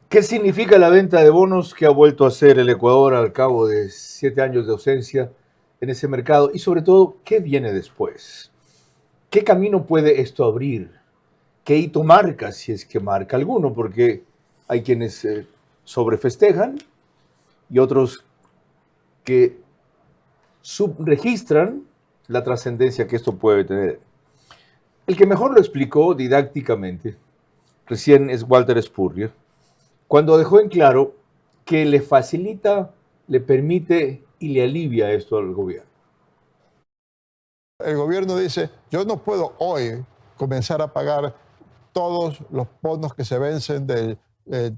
¿Qué significa la venta de bonos que ha vuelto a hacer el Ecuador al cabo de 7 años de ausencia en ese mercado? Y sobre todo, ¿qué viene después? ¿Qué camino puede esto abrir? ¿Qué hito marca, si es que marca alguno? Porque hay quienes sobrefestejan y otros que subregistran la trascendencia que esto puede tener. El que mejor lo explicó didácticamente recién es Walter Spurrier, cuando dejó en claro que le facilita, le permite y le alivia esto al gobierno. El gobierno dice, yo no puedo hoy comenzar a pagar todos los bonos que se vencen del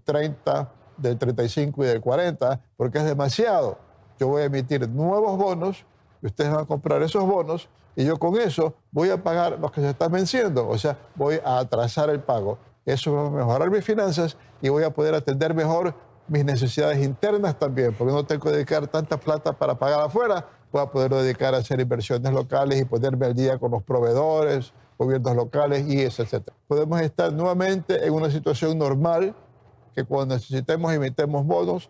30, del 35 y del 40, porque es demasiado. Yo voy a emitir nuevos bonos y ustedes van a comprar esos bonos y yo con eso voy a pagar los que se están venciendo, o sea, voy a atrasar el pago. Eso va a mejorar mis finanzas y voy a poder atender mejor mis necesidades internas también, porque no tengo que dedicar tanta plata para pagar afuera, voy a poder dedicar a hacer inversiones locales y ponerme al día con los proveedores, gobiernos locales y etc. Podemos estar nuevamente en una situación normal, que cuando necesitemos emitemos bonos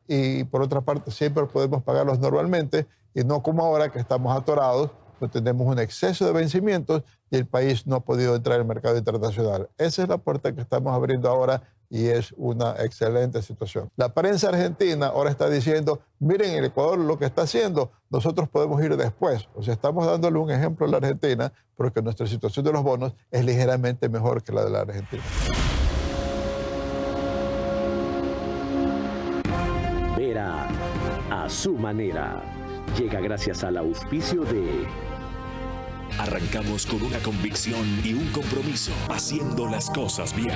y por otra parte siempre podemos pagarlos normalmente y no como ahora que estamos atorados, pues tenemos un exceso de vencimientos y el país no ha podido entrar al mercado internacional. Esa es la puerta que estamos abriendo ahora y es una excelente situación. La prensa argentina ahora está diciendo, miren el Ecuador lo que está haciendo, nosotros podemos ir después. O sea, estamos dándole un ejemplo a la Argentina porque nuestra situación de los bonos es ligeramente mejor que la de la Argentina. Vera a su manera. Llega gracias al auspicio de... Arrancamos con una convicción y un compromiso, haciendo las cosas bien.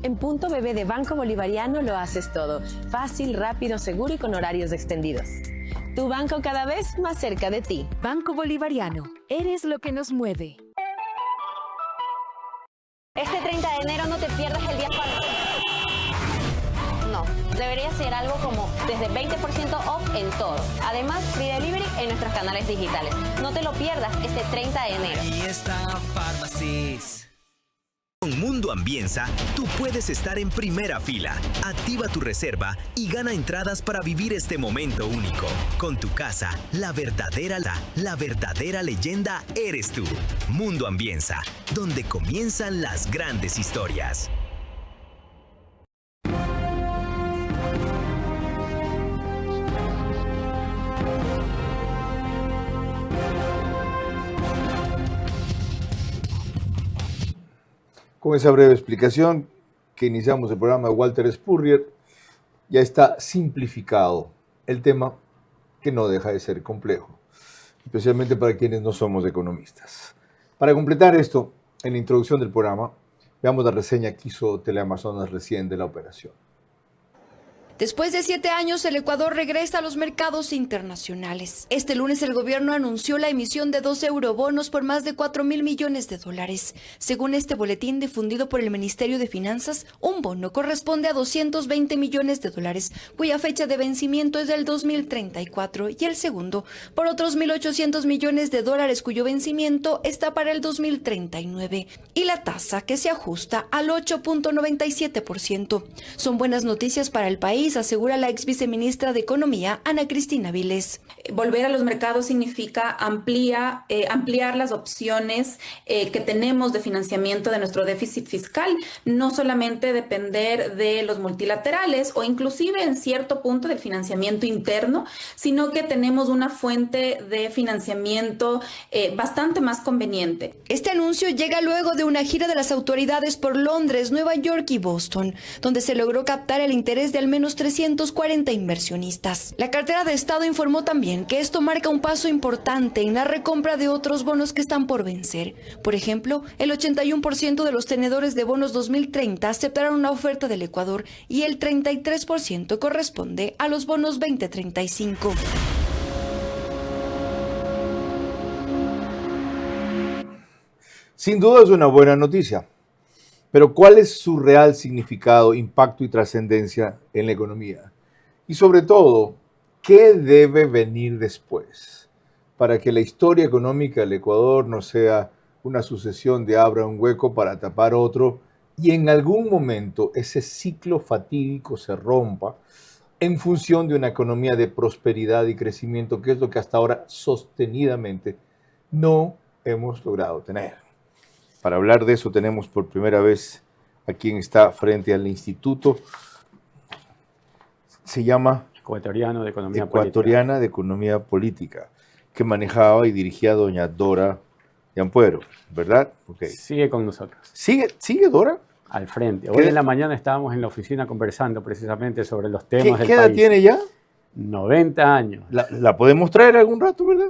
En Punto Bebé de Banco Bolivariano lo haces todo. Fácil, rápido, seguro y con horarios extendidos. Tu banco cada vez más cerca de ti. Banco Bolivariano. Eres lo que nos mueve. Este 30 de enero no te pierdas el día cuando... No, debería ser algo como desde 20% off en todo. Además, free delivery en nuestros canales digitales. No te lo pierdas este 30 de enero. Ahí está Pharmacies. Con Mundo Ambienza, tú puedes estar en primera fila. Activa tu reserva y gana entradas para vivir este momento único. Con tu casa, la verdadera leyenda eres tú. Mundo Ambienza, donde comienzan las grandes historias. Con esa breve explicación que iniciamos el programa de Walter Spurrier, ya está simplificado el tema, que no deja de ser complejo, especialmente para quienes no somos economistas. Para completar esto, en la introducción del programa, veamos la reseña que hizo Teleamazonas recién de la operación. Después de 7 años, el Ecuador regresa a los mercados internacionales. Este lunes el gobierno anunció la emisión de 2 eurobonos por más de 4.000 millones de dólares. Según este boletín difundido por el Ministerio de Finanzas, un bono corresponde a 220 millones de dólares, cuya fecha de vencimiento es del 2034, y el segundo por otros 1.800 millones de dólares, cuyo vencimiento está para el 2039, y la tasa que se ajusta al 8.97%. Son buenas noticias para el país, asegura la ex viceministra de Economía, Ana Cristina Viles. Volver a los mercados significa ampliar las opciones que tenemos de financiamiento de nuestro déficit fiscal, no solamente depender de los multilaterales o inclusive en cierto punto del financiamiento interno, sino que tenemos una fuente de financiamiento bastante más conveniente. Este anuncio llega luego de una gira de las autoridades por Londres, Nueva York y Boston, donde se logró captar el interés de al menos 340 inversionistas. La cartera de Estado informó también que esto marca un paso importante en la recompra de otros bonos que están por vencer. Por ejemplo, el 81% de los tenedores de bonos 2030 aceptaron una oferta del Ecuador y el 33% corresponde a los bonos 2035. Sin duda es una buena noticia, pero ¿cuál es su real significado, impacto y trascendencia en la economía? Y sobre todo, ¿qué debe venir después para que la historia económica del Ecuador no sea una sucesión de abra un hueco para tapar otro y en algún momento ese ciclo fatídico se rompa en función de una economía de prosperidad y crecimiento, que es lo que hasta ahora sostenidamente no hemos logrado tener? Para hablar de eso tenemos por primera vez a quien está frente al instituto. Se llama Ecuatoriano de Economía Ecuatoriana de Economía Política, que manejaba y dirigía doña Dora de Ampuero, ¿verdad? Okay. Sigue con nosotros. ¿Sigue Dora? Al frente. Hoy en la mañana estábamos en la oficina conversando precisamente sobre los temas del país. ¿Qué edad tiene ya? 90 años. ¿La podemos traer algún rato, verdad?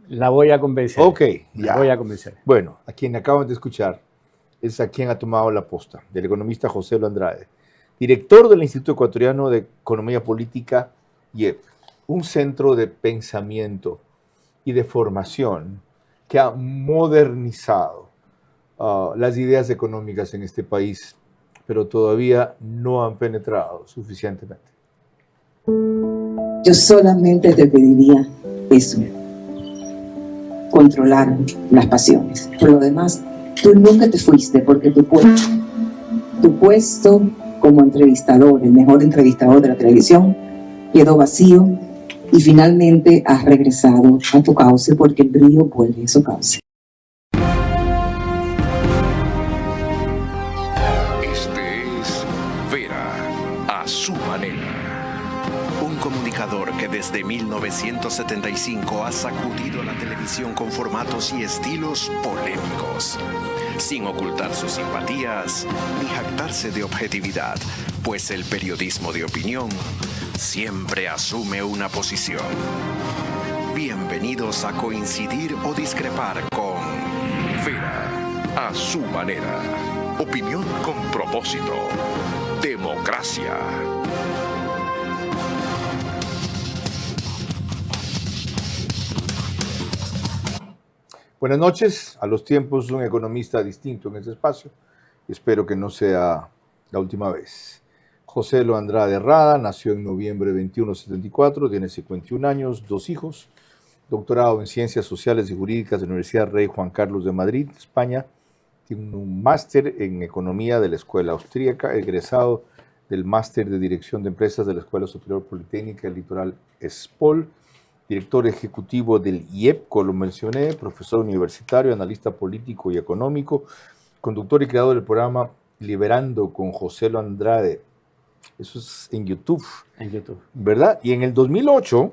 La voy a convencer. Ok, ya. La voy a convencer. Bueno, a quien acaban de escuchar es a quien ha tomado la posta, del economista José Lo Andrade, director del Instituto Ecuatoriano de Economía Política, IEP, un centro de pensamiento y de formación que ha modernizado las ideas económicas en este país, pero todavía no han penetrado suficientemente. Yo solamente te pediría eso, controlar las pasiones. Por lo demás, tú nunca te fuiste porque tu puesto como entrevistador, el mejor entrevistador de la televisión, quedó vacío y finalmente has regresado a tu cauce porque el brillo vuelve a su cauce. Este es Vera, a su manera. Un comunicador que desde 1975 ha sacudido la televisión con formatos y estilos polémicos, sin ocultar sus simpatías ni jactarse de objetividad, pues el periodismo de opinión siempre asume una posición. Bienvenidos a coincidir o discrepar con Vera, a su manera. Opinión con propósito. Democracia. Buenas noches, a los tiempos un economista distinto en este espacio. Espero que no sea la última vez. José Lo Andrade Rada nació en noviembre 21 de 74, tiene 51 años, 2 hijos, doctorado en Ciencias Sociales y Jurídicas de la Universidad Rey Juan Carlos de Madrid, España. Tiene un máster en Economía de la Escuela Austríaca, egresado del Máster de Dirección de Empresas de la Escuela Superior Politécnica del Litoral ESPOL, director ejecutivo del IEP, como lo mencioné, profesor universitario, analista político y económico, conductor y creador del programa Liberando con José Lo Andrade. Eso es en YouTube. En YouTube. ¿Verdad? Y en el 2008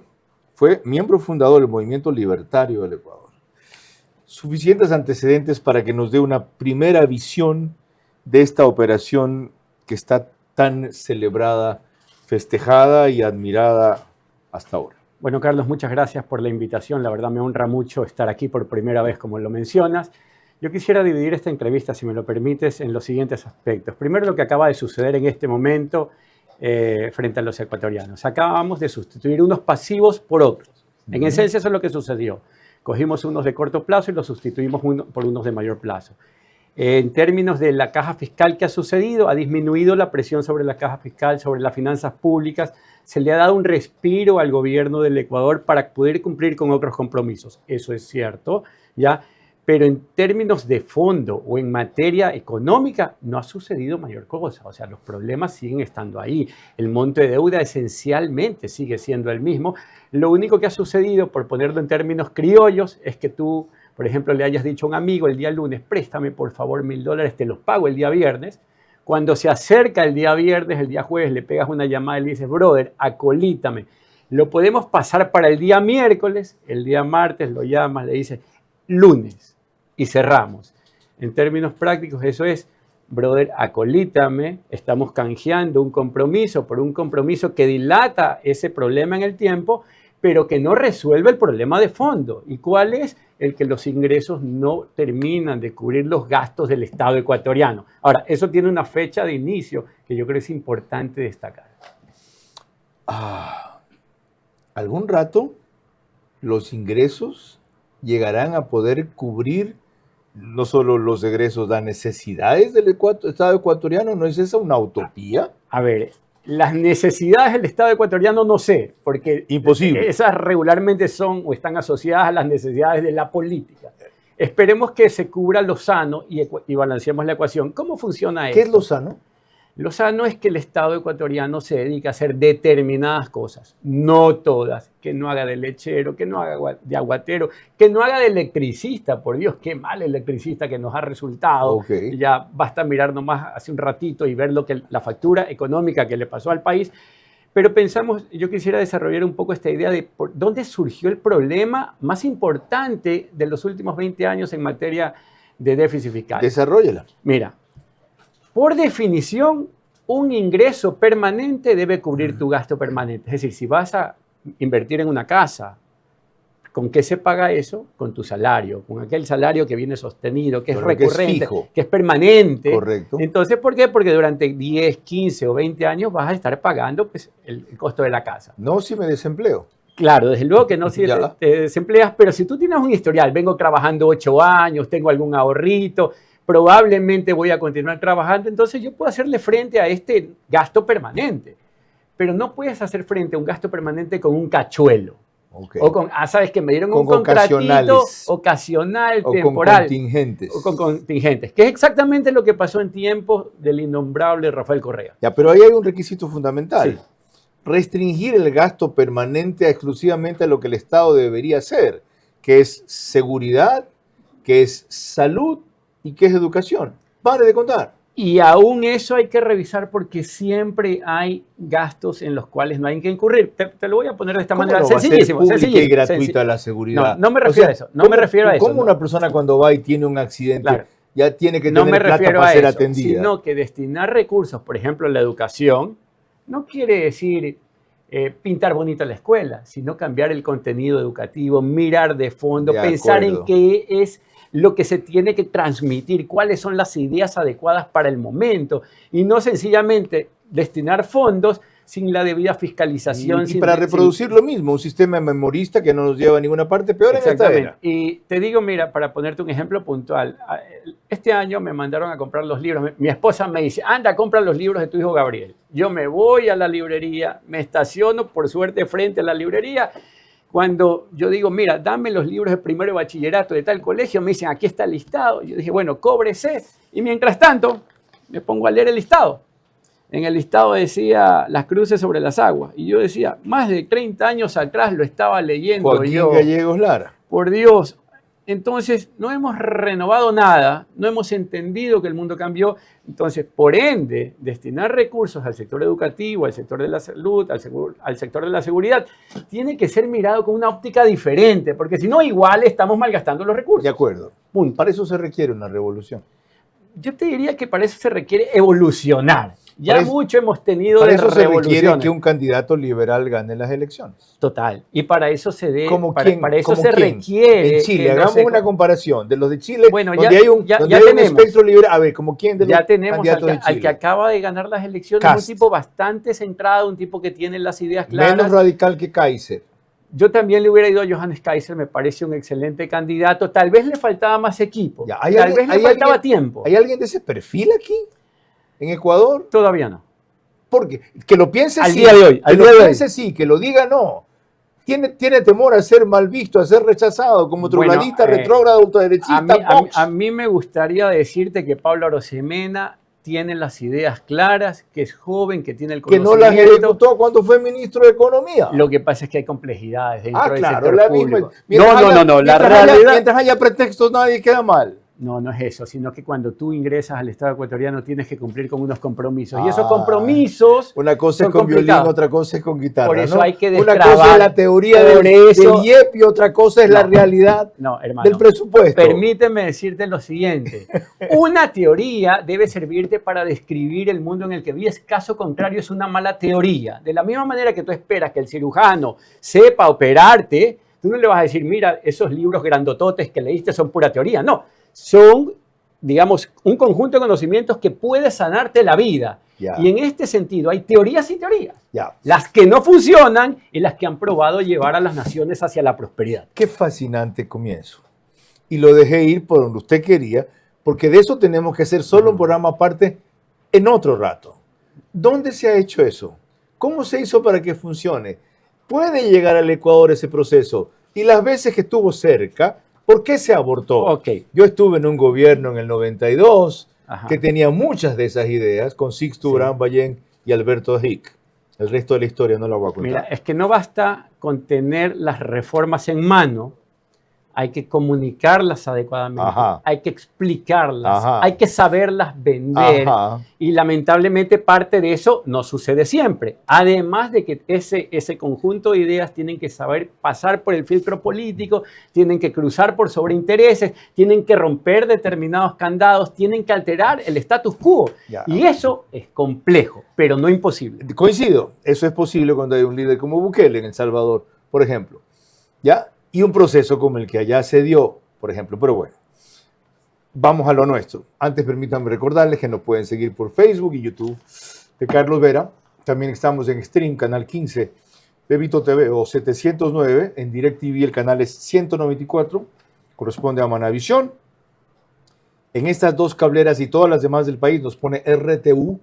fue miembro fundador del Movimiento Libertario del Ecuador. Suficientes antecedentes para que nos dé una primera visión de esta operación que está tan celebrada, festejada y admirada hasta ahora. Bueno, Carlos, muchas gracias por la invitación. La verdad me honra mucho estar aquí por primera vez, como lo mencionas. Yo quisiera dividir esta entrevista, si me lo permites, en los siguientes aspectos. Primero, lo que acaba de suceder en este momento frente a los ecuatorianos. Acabamos de sustituir unos pasivos por otros. En esencia, eso es lo que sucedió. Cogimos unos de corto plazo y los sustituimos por unos de mayor plazo. En términos de la caja fiscal, ¿qué ha sucedido? Ha disminuido la presión sobre la caja fiscal, sobre las finanzas públicas. Se le ha dado un respiro al gobierno del Ecuador para poder cumplir con otros compromisos. Eso es cierto, ¿ya? Pero en términos de fondo o en materia económica no ha sucedido mayor cosa. O sea, los problemas siguen estando ahí. El monto de deuda esencialmente sigue siendo el mismo. Lo único que ha sucedido, por ponerlo en términos criollos, es que tú, por ejemplo, le hayas dicho a un amigo el día lunes, préstame por favor $1,000, te los pago el día viernes. Cuando se acerca el día viernes, el día jueves, le pegas una llamada y le dices, brother, acolítame. Lo podemos pasar para el día miércoles, el día martes lo llamas, le dices, lunes. Y cerramos. En términos prácticos, eso es, brother, acolítame, estamos canjeando un compromiso por un compromiso que dilata ese problema en el tiempo, pero que no resuelve el problema de fondo. ¿Y cuál es? El que los ingresos no terminan de cubrir los gastos del Estado ecuatoriano. Ahora, eso tiene una fecha de inicio que yo creo es importante destacar. ¿Algún rato los ingresos llegarán a poder cubrir no solo los egresos, las necesidades del Estado ecuatoriano? ¿No es esa una utopía? A ver, Las necesidades del Estado ecuatoriano no sé, porque imposible. Esas regularmente son o están asociadas a las necesidades de la política. Esperemos que se cubra lo sano y balanceemos la ecuación. ¿Cómo funciona esto? ¿Qué es lo sano? Lo sano es que el Estado ecuatoriano se dedica a hacer determinadas cosas, no todas, que no haga de lechero, que no haga de aguatero, que no haga de electricista, por Dios, qué mal electricista que nos ha resultado. Okay. Ya basta mirar nomás hace un ratito y ver la factura económica que le pasó al país. Pero pensamos, yo quisiera desarrollar un poco esta idea de por dónde surgió el problema más importante de los últimos 20 años en materia de déficit fiscal. Desarróllala. Mira, por definición, un ingreso permanente debe cubrir tu gasto permanente. Es decir, si vas a invertir en una casa, ¿con qué se paga eso? Con tu salario, con aquel salario que viene sostenido, que es recurrente, que es fijo, que es permanente. Correcto. Entonces, ¿por qué? Porque durante 10, 15 o 20 años vas a estar pagando pues, el costo de la casa. No si me desempleo. Claro, desde luego que no si te desempleas, pero si tú tienes un historial, vengo trabajando 8 años, tengo algún ahorrito, probablemente voy a continuar trabajando, entonces yo puedo hacerle frente a este gasto permanente. Pero no puedes hacer frente a un gasto permanente con un cachuelo. Okay. O con, sabes que me dieron un contratito ocasional, temporal. Con contingentes. O con contingentes, que es exactamente lo que pasó en tiempos del innombrable Rafael Correa. Ya, pero ahí hay un requisito fundamental. Sí. Restringir el gasto permanente exclusivamente a lo que el Estado debería hacer, que es seguridad, que es salud y que es educación. Pare de contar. Y aún eso hay que revisar porque siempre hay gastos en los cuales no hay que incurrir. Te lo voy a poner de esta manera. ¿Cómo no va a ser pública y gratuita la seguridad? No me refiero a eso. No me refiero a eso. ¿Cómo una persona cuando va y tiene un accidente ya tiene que no tener me plata refiero para a ser eso, atendida? Sino que destinar recursos, por ejemplo, a la educación, no quiere decir pintar bonita la escuela, sino cambiar el contenido educativo, mirar de fondo, pensar en qué es lo que se tiene que transmitir, cuáles son las ideas adecuadas para el momento y no sencillamente destinar fondos sin la debida fiscalización. Y para reproducir lo mismo, un sistema memorista que no nos lleva a ninguna parte, peor en esta era. Y te digo, mira, para ponerte un ejemplo puntual, este año me mandaron a comprar los libros. Mi esposa me dice, anda, compra los libros de tu hijo Gabriel. Yo me voy a la librería, me estaciono por suerte frente a la librería. Cuando yo digo, mira, dame los libros de primero de bachillerato de tal colegio, me dicen, aquí está el listado. Yo dije, bueno, cóbrese. Y mientras tanto, me pongo a leer el listado. En el listado decía Las cruces sobre las aguas. Y yo decía, más de 30 años atrás lo estaba leyendo Joaquín yo. Gallegos Lara. Por Dios. Entonces, no hemos renovado nada, no hemos entendido que el mundo cambió. Entonces, por ende, destinar recursos al sector educativo, al sector de la salud, al sector de la seguridad, tiene que ser mirado con una óptica diferente, porque si no, igual estamos malgastando los recursos. De acuerdo. Punto. Para eso se requiere una revolución. Yo te diría que para eso se requiere evolucionar. Ya mucho hemos tenido para de eso se requiere revoluciones. Que un candidato liberal gane las elecciones. Total. Y para eso se debe. Para eso se requiere. En Chile, hagamos una comparación de los de Chile, bueno, donde hay un espectro liberal. A ver, como quién de los candidatos de Chile. Al que acaba de ganar las elecciones, Kast. Un tipo bastante centrado, un tipo que tiene las ideas claras. Menos radical que Kaiser. Yo también le hubiera ido a Johannes Kaiser, me parece un excelente candidato. Tal vez le faltaba más equipo. Tal vez le faltaba tiempo. ¿Hay alguien de ese perfil aquí? ¿En Ecuador? Todavía no. Porque que lo piense al sí. Día de hoy. Que lo piense sí, que lo diga no. Tiene temor a ser mal visto, a ser rechazado como troglodita, retrógrado, ultraderechista. A mí me gustaría decirte que Pablo Arosemena tiene las ideas claras, que es joven, que tiene el conocimiento. Que no las ejecutó cuando fue ministro de Economía. Lo que pasa es que hay complejidades dentro del sector la público. Misma. No. La realidad... Mientras haya pretextos, nadie queda mal. No es eso, sino que cuando tú ingresas al Estado ecuatoriano tienes que cumplir con unos compromisos. Y esos compromisos una cosa es con violín, otra cosa es con guitarra. Por eso hay que destrabar. Una cosa es la teoría del IEP y otra cosa es la realidad del presupuesto. Permíteme decirte lo siguiente. Una teoría debe servirte para describir el mundo en el que vives. Caso contrario, es una mala teoría. De la misma manera que tú esperas que el cirujano sepa operarte, tú no le vas a decir, mira, esos libros grandototes que leíste son pura teoría. No. Son, digamos, un conjunto de conocimientos que puede sanarte la vida. Y en este sentido hay teorías y teorías. Las que no funcionan y las que han probado llevar a las naciones hacia la prosperidad. Qué fascinante comienzo. Y lo dejé ir por donde usted quería, porque de eso tenemos que hacer solo un programa aparte en otro rato. ¿Dónde se ha hecho eso? ¿Cómo se hizo para que funcione? ¿Puede llegar al Ecuador ese proceso? Y las veces que estuvo cerca, ¿por qué se abortó? Okay. Yo estuve en un gobierno en el 92 Ajá. que tenía muchas de esas ideas con Sixto Urán Ballén y Alberto Hick. El resto de la historia no la voy a contar. Mira, es que no basta con tener las reformas en mano, hay que comunicarlas adecuadamente, Ajá. hay que explicarlas, Ajá. hay que saberlas vender. Ajá. Y lamentablemente parte de eso no sucede siempre. Además de que ese conjunto de ideas tienen que saber pasar por el filtro político, tienen que cruzar por sobreintereses, tienen que romper determinados candados, tienen que alterar el status quo. Ya. Y eso es complejo, pero no imposible. Coincido, eso es posible cuando hay un líder como Bukele en El Salvador, por ejemplo. ¿Ya? Y un proceso como el que allá se dio, por ejemplo. Pero bueno, vamos a lo nuestro. Antes permítanme recordarles que nos pueden seguir por Facebook y YouTube de Carlos Vera. También estamos en Stream, canal 15 de Vito TV o 709. En DirecTV el canal es 194, corresponde a Manavisión. En estas dos cableras y todas las demás del país nos pone RTU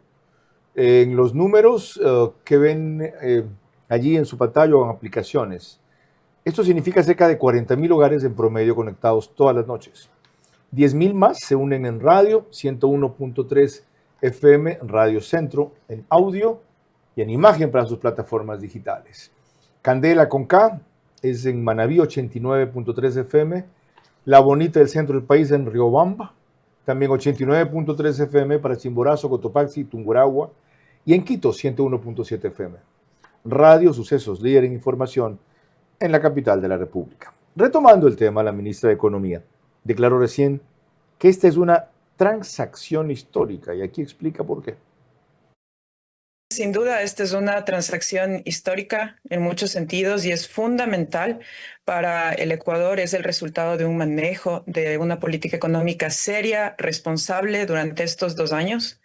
en los números que ven allí en su pantalla o en aplicaciones. Esto significa cerca de 40,000 hogares en promedio conectados todas las noches. 10,000 más se unen en radio, 101.3 FM, Radio Centro, en audio y en imagen para sus plataformas digitales. Candela con K es en Manabí, 89.3 FM. La Bonita del centro del país en Riobamba, también 89.3 FM para Chimborazo, Cotopaxi, Tungurahua. Y en Quito, 101.7 FM. Radio Sucesos, líder en información en la capital de la República. Retomando el tema, la ministra de Economía declaró recién que esta es una transacción histórica y aquí explica por qué. Sin duda, esta es una transacción histórica en muchos sentidos y es fundamental para el Ecuador. Es el resultado de un manejo de una política económica seria, responsable durante estos 2 años.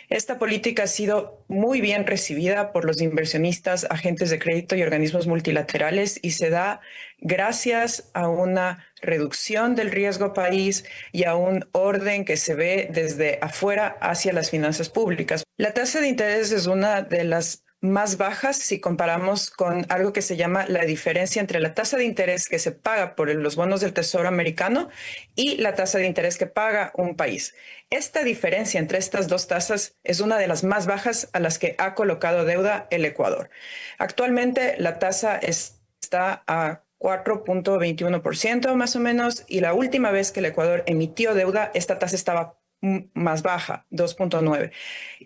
Esta política ha sido muy bien recibida por los inversionistas, agentes de crédito y organismos multilaterales y se da gracias a una reducción del riesgo país y a un orden que se ve desde afuera hacia las finanzas públicas. La tasa de interés es una de las más bajas si comparamos con algo que se llama la diferencia entre la tasa de interés que se paga por los bonos del Tesoro americano y la tasa de interés que paga un país. Esta diferencia entre estas dos tasas es una de las más bajas a las que ha colocado deuda el Ecuador. Actualmente la tasa está a 4.21% más o menos, y la última vez que el Ecuador emitió deuda, esta tasa estaba más baja, 2.9.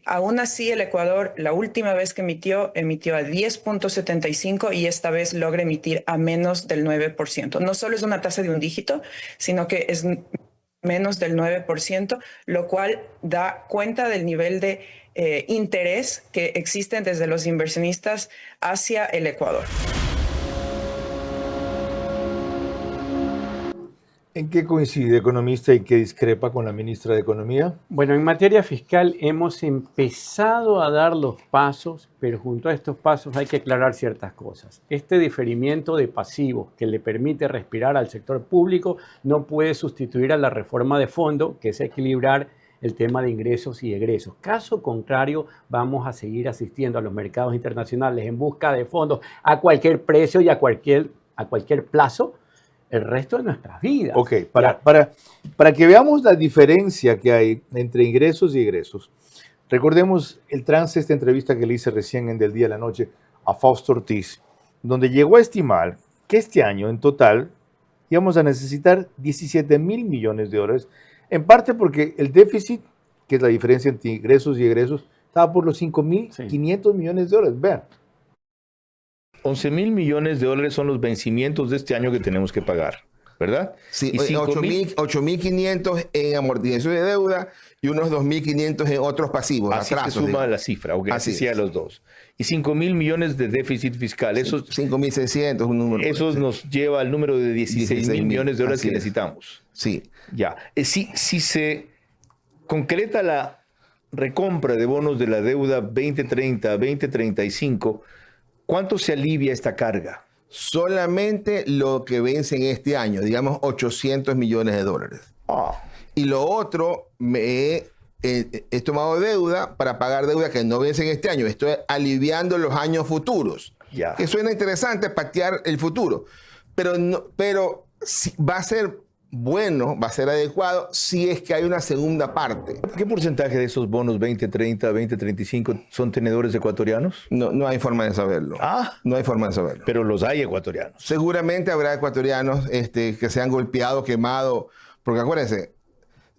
Aún así, el Ecuador, la última vez que emitió a 10.75 y esta vez logra emitir a menos del 9%. No solo es una tasa de un dígito, sino que es menos del 9%, lo cual da cuenta del nivel de interés que existen desde los inversionistas hacia el Ecuador. ¿En qué coincide, economista, y qué discrepa con la ministra de Economía? Bueno, en materia fiscal hemos empezado a dar los pasos, pero junto a estos pasos hay que aclarar ciertas cosas. Este diferimiento de pasivos que le permite respirar al sector público no puede sustituir a la reforma de fondo, que es equilibrar el tema de ingresos y egresos. Caso contrario, vamos a seguir asistiendo a los mercados internacionales en busca de fondos a cualquier precio y a cualquier plazo el resto de nuestras vidas. Ok, para que veamos la diferencia que hay entre ingresos y egresos, recordemos el trance de esta entrevista que le hice recién en Del Día a la Noche a Fausto Ortiz, donde llegó a estimar que este año en total íbamos a necesitar 17,000 millones de dólares, en parte porque el déficit, que es la diferencia entre ingresos y egresos, estaba por los 5,500 millones de dólares. Vean. 11,000 millones de dólares son los vencimientos de este año que tenemos que pagar, ¿verdad? Sí, y 8,500 en amortización de deuda y unos 2,500 en otros pasivos. Así atrasos, se suma digamos. la cifra, aunque Así sea es. los dos. Y 5,000 millones de déficit fiscal. Esos 5,600, un número. Esos nos lleva al número de 16,000 millones de dólares que necesitamos. Sí. Ya. Si se concreta la recompra de bonos de la deuda 2030, 2035, ¿cuánto se alivia esta carga? Solamente lo que vence en este año, digamos 800 millones de dólares. Y lo otro he tomado deuda para pagar deuda que no vence en este año. Estoy aliviando los años futuros. Ya. Que suena interesante patear el futuro. Pero va a ser bueno, va a ser adecuado si es que hay una segunda parte. ¿Qué porcentaje de esos bonos 2030, 2035 son tenedores ecuatorianos? No hay forma de saberlo. No hay forma de saberlo. Pero los hay ecuatorianos. Seguramente habrá ecuatorianos que se han golpeado, quemado. Porque acuérdense,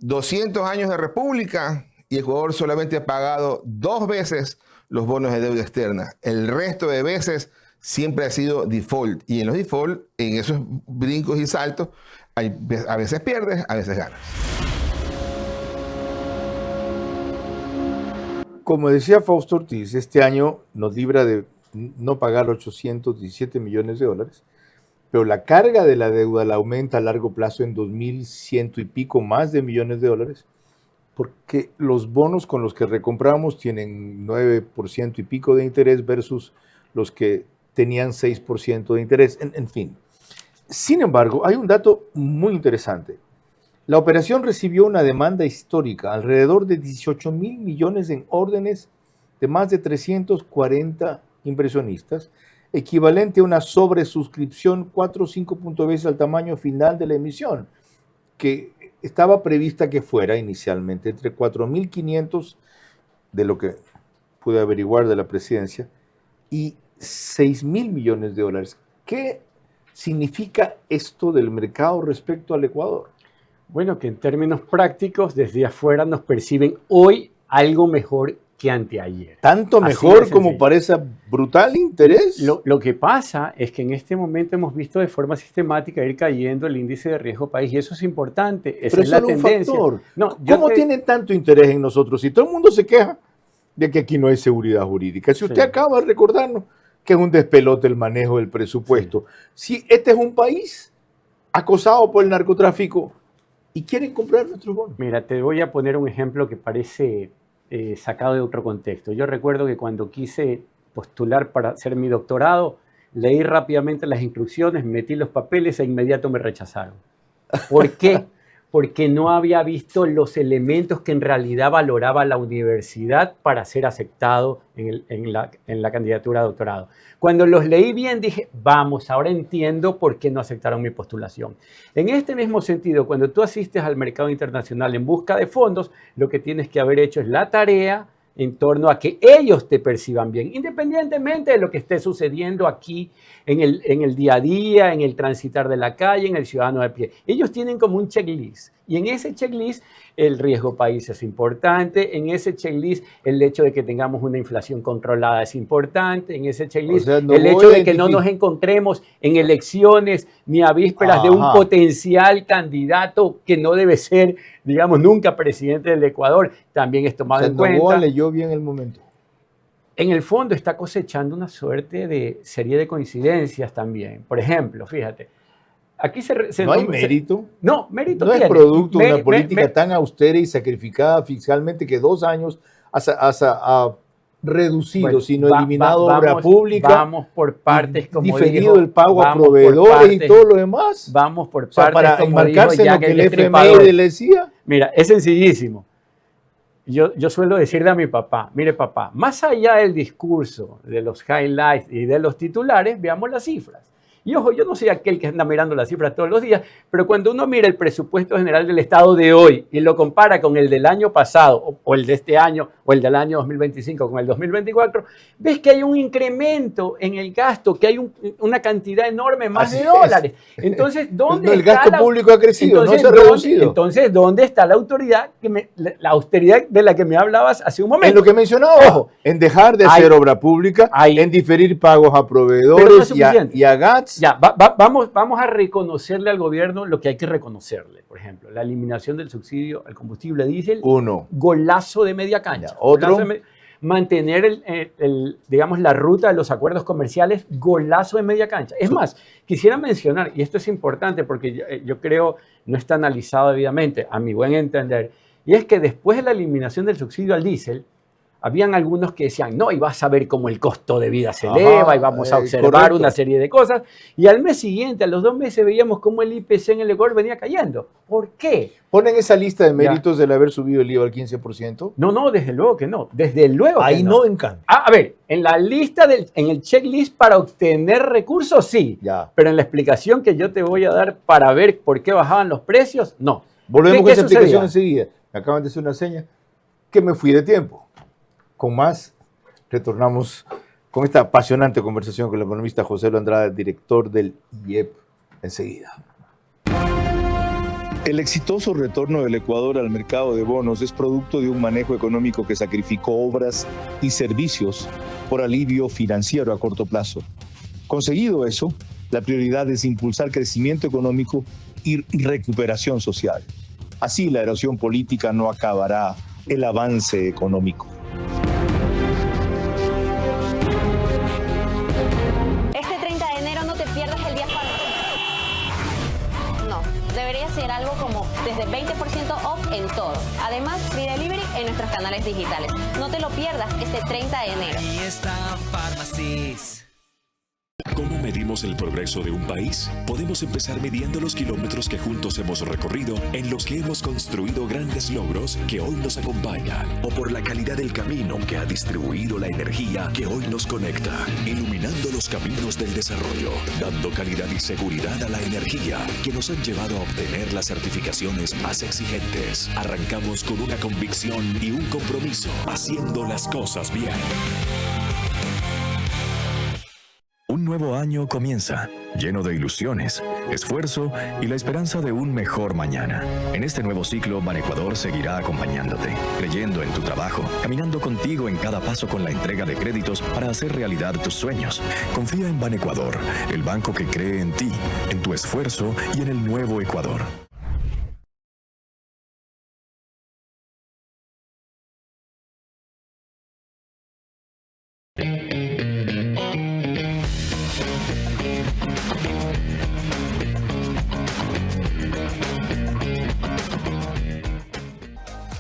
200 años de república y Ecuador solamente ha pagado 2 veces los bonos de deuda externa. El resto de veces siempre ha sido default. Y en los default, en esos brincos y saltos, a veces pierdes, a veces ganas. Como decía Fausto Ortiz, este año nos libra de no pagar 817 millones de dólares, pero la carga de la deuda la aumenta a largo plazo en 2.100 y pico más de millones de dólares, porque los bonos con los que recompramos tienen 9% y pico de interés versus los que tenían 6% de interés, en fin. Sin embargo, hay un dato muy interesante. La operación recibió una demanda histórica, alrededor de 18 mil millones en órdenes de más de 340 inversionistas, equivalente a una sobresuscripción 4 o 5 veces al tamaño final de la emisión, que estaba prevista que fuera inicialmente entre 4.500, de lo que pude averiguar de la presidencia, y 6.000 millones de dólares. ¿Qué significa esto del mercado respecto al Ecuador? Bueno, que en términos prácticos, desde afuera nos perciben hoy algo mejor que anteayer. ¿Tanto mejor como para ese brutal interés? Lo que pasa es que en este momento hemos visto de forma sistemática ir cayendo el índice de riesgo país, y eso es importante. Esa es la tendencia. ¿Cómo tienen tanto interés en nosotros? Si todo el mundo se queja de que aquí no hay seguridad jurídica. Si usted acaba de recordarnos que es un despelote el manejo del presupuesto. Si este es un país acosado por el narcotráfico y quieren comprar nuestros bonos. Mira, te voy a poner un ejemplo que parece sacado de otro contexto. Yo recuerdo que cuando quise postular para hacer mi doctorado, leí rápidamente las instrucciones, metí los papeles e inmediato me rechazaron. ¿Por qué? Porque no había visto los elementos que en realidad valoraba la universidad para ser aceptado en la candidatura a doctorado. Cuando los leí bien dije, vamos, ahora entiendo por qué no aceptaron mi postulación. En este mismo sentido, cuando tú asistes al mercado internacional en busca de fondos, lo que tienes que haber hecho es la tarea en torno a que ellos te perciban bien, independientemente de lo que esté sucediendo aquí en el día a día, en el transitar de la calle, en el ciudadano de pie. Ellos tienen como un checklist, y en ese checklist el riesgo país es importante, en ese checklist el hecho de que tengamos una inflación controlada es importante, en ese checklist el hecho de que no nos encontremos en elecciones ni a vísperas de un potencial candidato que no debe ser, digamos, nunca presidente del Ecuador, también es tomado en cuenta. Novoa leyó bien el momento. En el fondo está cosechando una suerte de serie de coincidencias también. Por ejemplo, fíjate, aquí ¿No hay mérito? Mérito no tiene. Es producto de una política tan austera y sacrificada fiscalmente que 2 años ha reducido, sino eliminado obra pública. Vamos por partes, como diferido dijo, el pago a proveedores y todo lo demás. Vamos por partes, para como enmarcarse dijo en lo que el Destripador. FMI le decía. Mira, es sencillísimo. Yo suelo decirle a mi papá, mire papá, más allá del discurso, de los highlights y de los titulares, veamos las cifras. Y ojo, yo no soy aquel que anda mirando las cifras todos los días, pero cuando uno mira el presupuesto general del Estado de hoy y lo compara con el del año pasado, o el de este año, o el del año 2025 con el 2024, ves que hay un incremento en el gasto, que hay una cantidad enorme más de dólares. Entonces, ¿dónde el gasto público ha crecido, no se ha reducido? Entonces, ¿dónde está la autoridad, la austeridad de la que me hablabas hace un momento? En lo que mencionaba, ojo, en dejar de hacer obra pública, en diferir pagos a proveedores y a GATS. Ya, vamos a reconocerle al gobierno lo que hay que reconocerle. Por ejemplo, la eliminación del subsidio al combustible diésel. Golazo de media cancha. Otro. Mantener digamos, la ruta de los acuerdos comerciales. Golazo de media cancha. Es más, quisiera mencionar, y esto es importante porque yo creo no está analizado debidamente, a mi buen entender, y es que después de la eliminación del subsidio al diésel, Habían algunos que decían, no, y vas a ver cómo el costo de vida se eleva y vamos a observar correcto. una serie de cosas. Y al mes siguiente, a los 2 meses, veíamos cómo el IPC en el Ecuador venía cayendo. ¿Por qué? ¿Ponen esa lista de méritos del haber subido el IVA al 15%? No, desde luego que no. Desde luego Ahí que no, en cambio. A ver, en la lista, en el checklist para obtener recursos, sí. Ya. Pero en la explicación que yo te voy a dar para ver por qué bajaban los precios, no. Volvemos con esa sucedía? explicación enseguida. Me acaban de hacer una seña que me fui de tiempo. Con más, retornamos con esta apasionante conversación con el economista José Elo Andrade, director del IEP, enseguida. El exitoso retorno del Ecuador al mercado de bonos es producto de un manejo económico que sacrificó obras y servicios por alivio financiero a corto plazo. Conseguido eso, la prioridad es impulsar crecimiento económico y recuperación social. Así la erosión política no acabará el avance económico. Este 30 de enero no te pierdas el 10%. No, debería ser algo como desde 20% off en todo. Además, free delivery en nuestros canales digitales. No te lo pierdas este 30 de enero. Ahí está Pharmacies. ¿Cómo medimos el progreso de un país? Podemos empezar midiendo los kilómetros que juntos hemos recorrido, en los que hemos construido grandes logros que hoy nos acompañan, o por la calidad del camino que ha distribuido la energía que hoy nos conecta, iluminando los caminos del desarrollo, dando calidad y seguridad a la energía que nos han llevado a obtener las certificaciones más exigentes. Arrancamos con una convicción y un compromiso, haciendo las cosas bien. Un nuevo año comienza, lleno de ilusiones, esfuerzo y la esperanza de un mejor mañana. En este nuevo ciclo, Banecuador seguirá acompañándote, creyendo en tu trabajo, caminando contigo en cada paso con la entrega de créditos para hacer realidad tus sueños. Confía en Banecuador, el banco que cree en ti, en tu esfuerzo y en el nuevo Ecuador.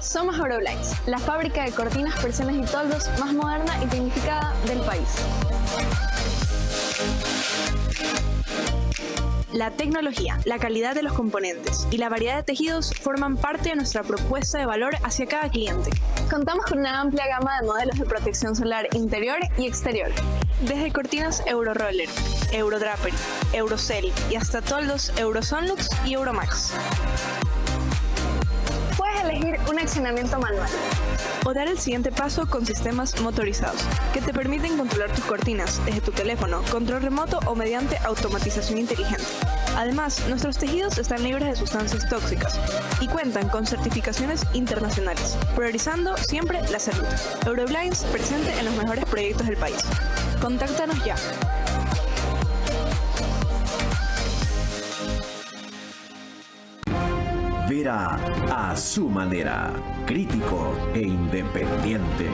Somos Euroblinds, la fábrica de cortinas, persianas y toldos más moderna y tecnificada del país. La tecnología, la calidad de los componentes y la variedad de tejidos forman parte de nuestra propuesta de valor hacia cada cliente. Contamos con una amplia gama de modelos de protección solar interior y exterior. Desde cortinas Euroroller, Eurodrapery, Eurocell y hasta toldos Eurosonlux y Euromax. Puedes elegir un accionamiento manual o dar el siguiente paso con sistemas motorizados que te permiten controlar tus cortinas desde tu teléfono, control remoto o mediante automatización inteligente. Además, nuestros tejidos están libres de sustancias tóxicas y cuentan con certificaciones internacionales, priorizando siempre la salud. Euroblinds presente en los mejores proyectos del país. Contáctanos ya. Vera a su manera, crítico e independiente.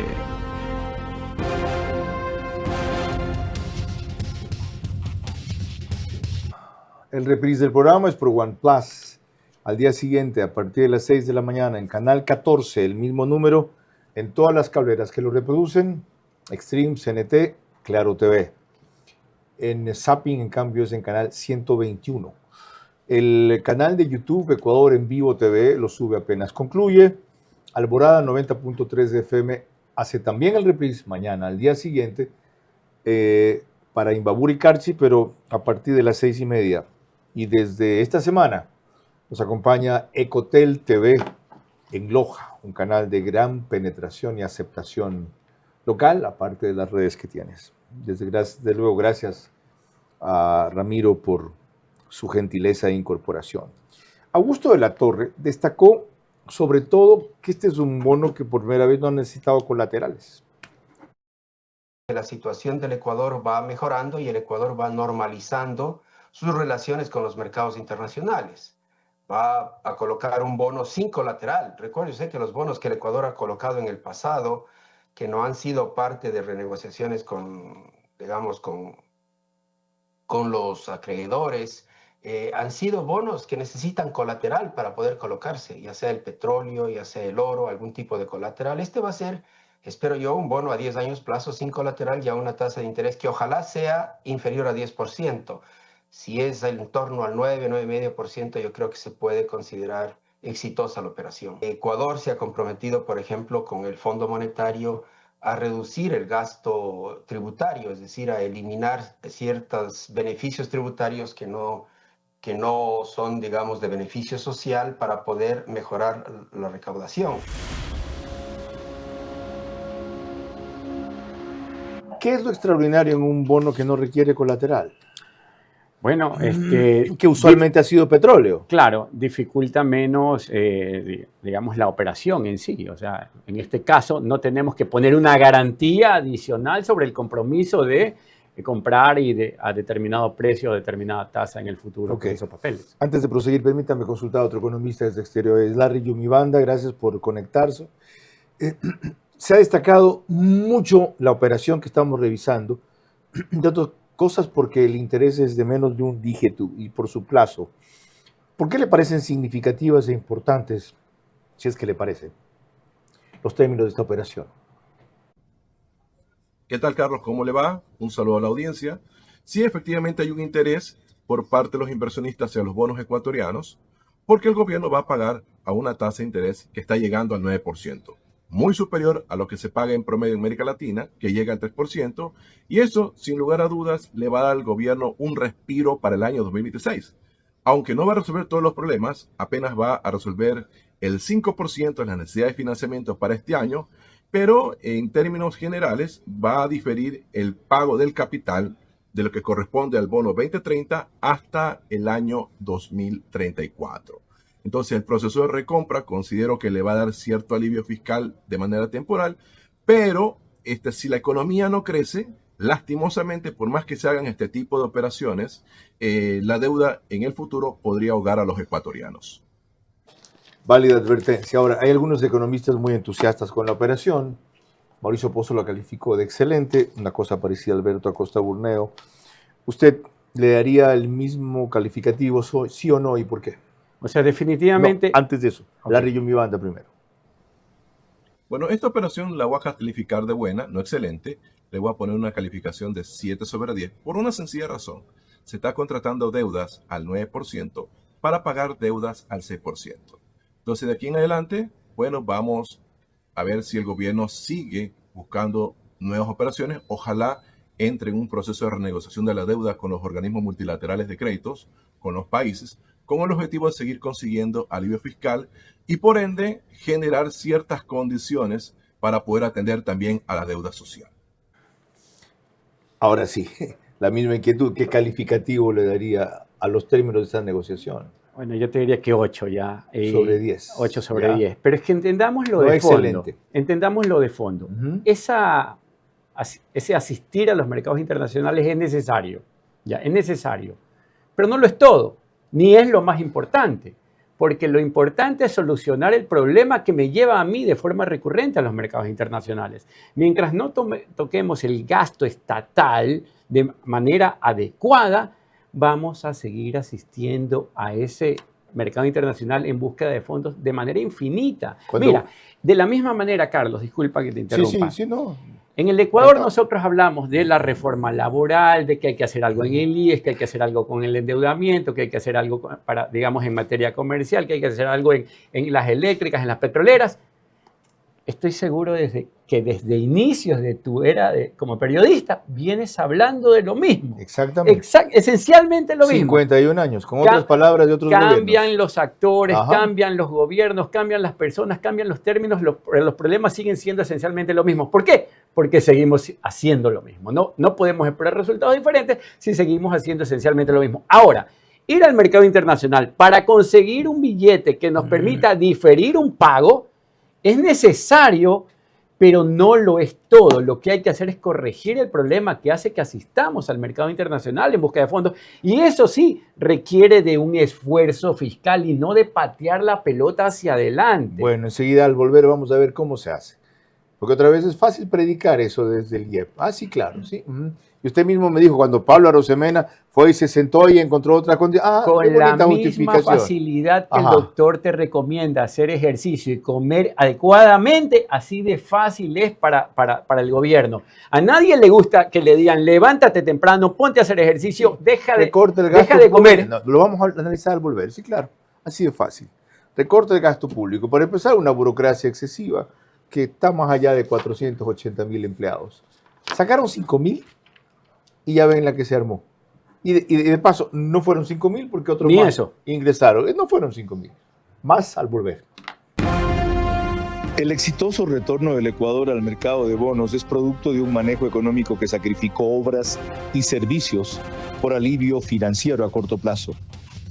El reprise del programa es por OnePlus. Al día siguiente, a partir de las 6 de la mañana, en Canal 14, el mismo número, en todas las cableras que lo reproducen, Extreme, CNT, Claro TV. En Zapping, en cambio, es en Canal 121. El canal de YouTube Ecuador en Vivo TV lo sube apenas concluye. Alborada 90.3 de FM hace también el reprise mañana, al día siguiente, para Imbabur y Carchi, pero a partir de las 6:30. Y desde esta semana nos acompaña Ecotel TV en Loja, un canal de gran penetración y aceptación local, aparte de las redes que tienes. Desde luego, gracias a Ramiro por su gentileza e incorporación. Augusto de la Torre destacó sobre todo que este es un bono que por primera vez no ha necesitado colaterales. La situación del Ecuador va mejorando y el Ecuador va normalizando sus relaciones con los mercados internacionales. Va a colocar un bono sin colateral. Recuerde que los bonos que el Ecuador ha colocado en el pasado, que no han sido parte de renegociaciones con, digamos, con los acreedores, han sido bonos que necesitan colateral para poder colocarse, ya sea el petróleo, ya sea el oro, algún tipo de colateral. Este va a ser espero yo, un bono a 10 años plazo sin colateral y a una tasa de interés que ojalá sea inferior a 10%. Si es en torno al 9, 9,5%, yo creo que se puede considerar exitosa la operación. Ecuador se ha comprometido, por ejemplo, con el Fondo Monetario a reducir el gasto tributario, es decir, a eliminar ciertos beneficios tributarios que no son, digamos, de beneficio social para poder mejorar la recaudación. ¿Qué es lo extraordinario en un bono que no requiere colateral? Bueno, que usualmente ha sido petróleo. Claro, dificulta menos, digamos, la operación en sí. O sea, en este caso no tenemos que poner una garantía adicional sobre el compromiso de comprar a determinado precio o determinada tasa en el futuro con esos papeles. Antes de proseguir, permítame consultar a otro economista desde exteriores, Larry Yumibanda, gracias por conectarse. Se ha destacado mucho la operación que estamos revisando, de otras cosas porque el interés es de menos de un dígito y por su plazo. ¿Por qué le parecen significativas e importantes, si es que le parece, los términos de esta operación? ¿Qué tal, Carlos? ¿Cómo le va? Un saludo a la audiencia. Sí, efectivamente hay un interés por parte de los inversionistas hacia los bonos ecuatorianos porque el gobierno va a pagar a una tasa de interés que está llegando al 9%, muy superior a lo que se paga en promedio en América Latina, que llega al 3%, y eso, sin lugar a dudas, le va a dar al gobierno un respiro para el año 2026. Aunque no va a resolver todos los problemas, apenas va a resolver el 5% de las necesidades de financiamiento para este año, pero en términos generales va a diferir el pago del capital de lo que corresponde al bono 2030 hasta el año 2034. Entonces el proceso de recompra considero que le va a dar cierto alivio fiscal de manera temporal, pero si la economía no crece, lastimosamente, por más que se hagan este tipo de operaciones, la deuda en el futuro podría ahogar a los ecuatorianos. Válida advertencia. Ahora, hay algunos economistas muy entusiastas con la operación. Mauricio Pozo la calificó de excelente, una cosa parecida a Alberto Acosta Burneo. ¿Usted le daría el mismo calificativo, sí o no, y por qué? O sea, definitivamente... No, antes de eso, Larry Yumibanda primero. Bueno, esta operación la voy a calificar de buena, no excelente. Le voy a poner una calificación de 7 sobre 10 por una sencilla razón. Se está contratando deudas al 9% para pagar deudas al 6%. Entonces, de aquí en adelante, bueno, vamos a ver si el gobierno sigue buscando nuevas operaciones. Ojalá entre en un proceso de renegociación de la deuda con los organismos multilaterales de créditos, con los países, con el objetivo de seguir consiguiendo alivio fiscal y, por ende, generar ciertas condiciones para poder atender también a la deuda social. Ahora sí, la misma inquietud. ¿Qué calificativo le daría a los términos de esta negociación? Bueno, yo te diría que 8 ya. Sobre 10. 8 sobre 10. Pero es que entendamos lo de fondo. Excelente. Entendamos lo de fondo. Ese asistir a los mercados internacionales es necesario. Ya, es necesario. Pero no lo es todo, ni es lo más importante. Porque lo importante es solucionar el problema que me lleva a mí de forma recurrente a los mercados internacionales. Mientras no toquemos el gasto estatal de manera adecuada, vamos a seguir asistiendo a ese mercado internacional en búsqueda de fondos de manera infinita. Mira, de la misma manera, Carlos, disculpa que te interrumpa. Sí, no. En el Ecuador nosotros hablamos de la reforma laboral, de que hay que hacer algo en el IES, que hay que hacer algo con el endeudamiento, que hay que hacer algo para, digamos, en materia comercial, que hay que hacer algo en las eléctricas, en las petroleras. Estoy seguro que desde inicios de tu era como periodista vienes hablando de lo mismo. Exactamente. Esencialmente lo mismo. 51 años, con otras palabras de otros gobiernos. Cambian los actores, cambian los gobiernos, cambian las personas, cambian los términos, los problemas siguen siendo esencialmente lo mismo. ¿Por qué? Porque seguimos haciendo lo mismo. No podemos esperar resultados diferentes si seguimos haciendo esencialmente lo mismo. Ahora, ir al mercado internacional para conseguir un billete que nos permita diferir un pago es necesario, pero no lo es todo. Lo que hay que hacer es corregir el problema que hace que asistamos al mercado internacional en busca de fondos. Y eso sí, requiere de un esfuerzo fiscal y no de patear la pelota hacia adelante. Bueno, enseguida al volver vamos a ver cómo se hace. Porque otra vez es fácil predicar eso desde el IEP. Ah, sí, claro, sí. Y usted mismo me dijo, cuando Pablo Arosemena fue y se sentó y encontró otra condición. Con la misma facilidad que el doctor te recomienda hacer ejercicio y comer adecuadamente, así de fácil es para el gobierno. A nadie le gusta que le digan, levántate temprano, ponte a hacer ejercicio, deja de comer. No, lo vamos a analizar al volver, sí, claro, así de fácil. Recorte el gasto público. Para empezar, una burocracia excesiva que está más allá de 480,000 empleados. Sacaron 5,000 y ya ven la que se armó. Y de paso, no fueron 5,000 porque otros Ni más eso. ingresaron. No fueron 5,000. Más al volver. El exitoso retorno del Ecuador al mercado de bonos es producto de un manejo económico que sacrificó obras y servicios por alivio financiero a corto plazo.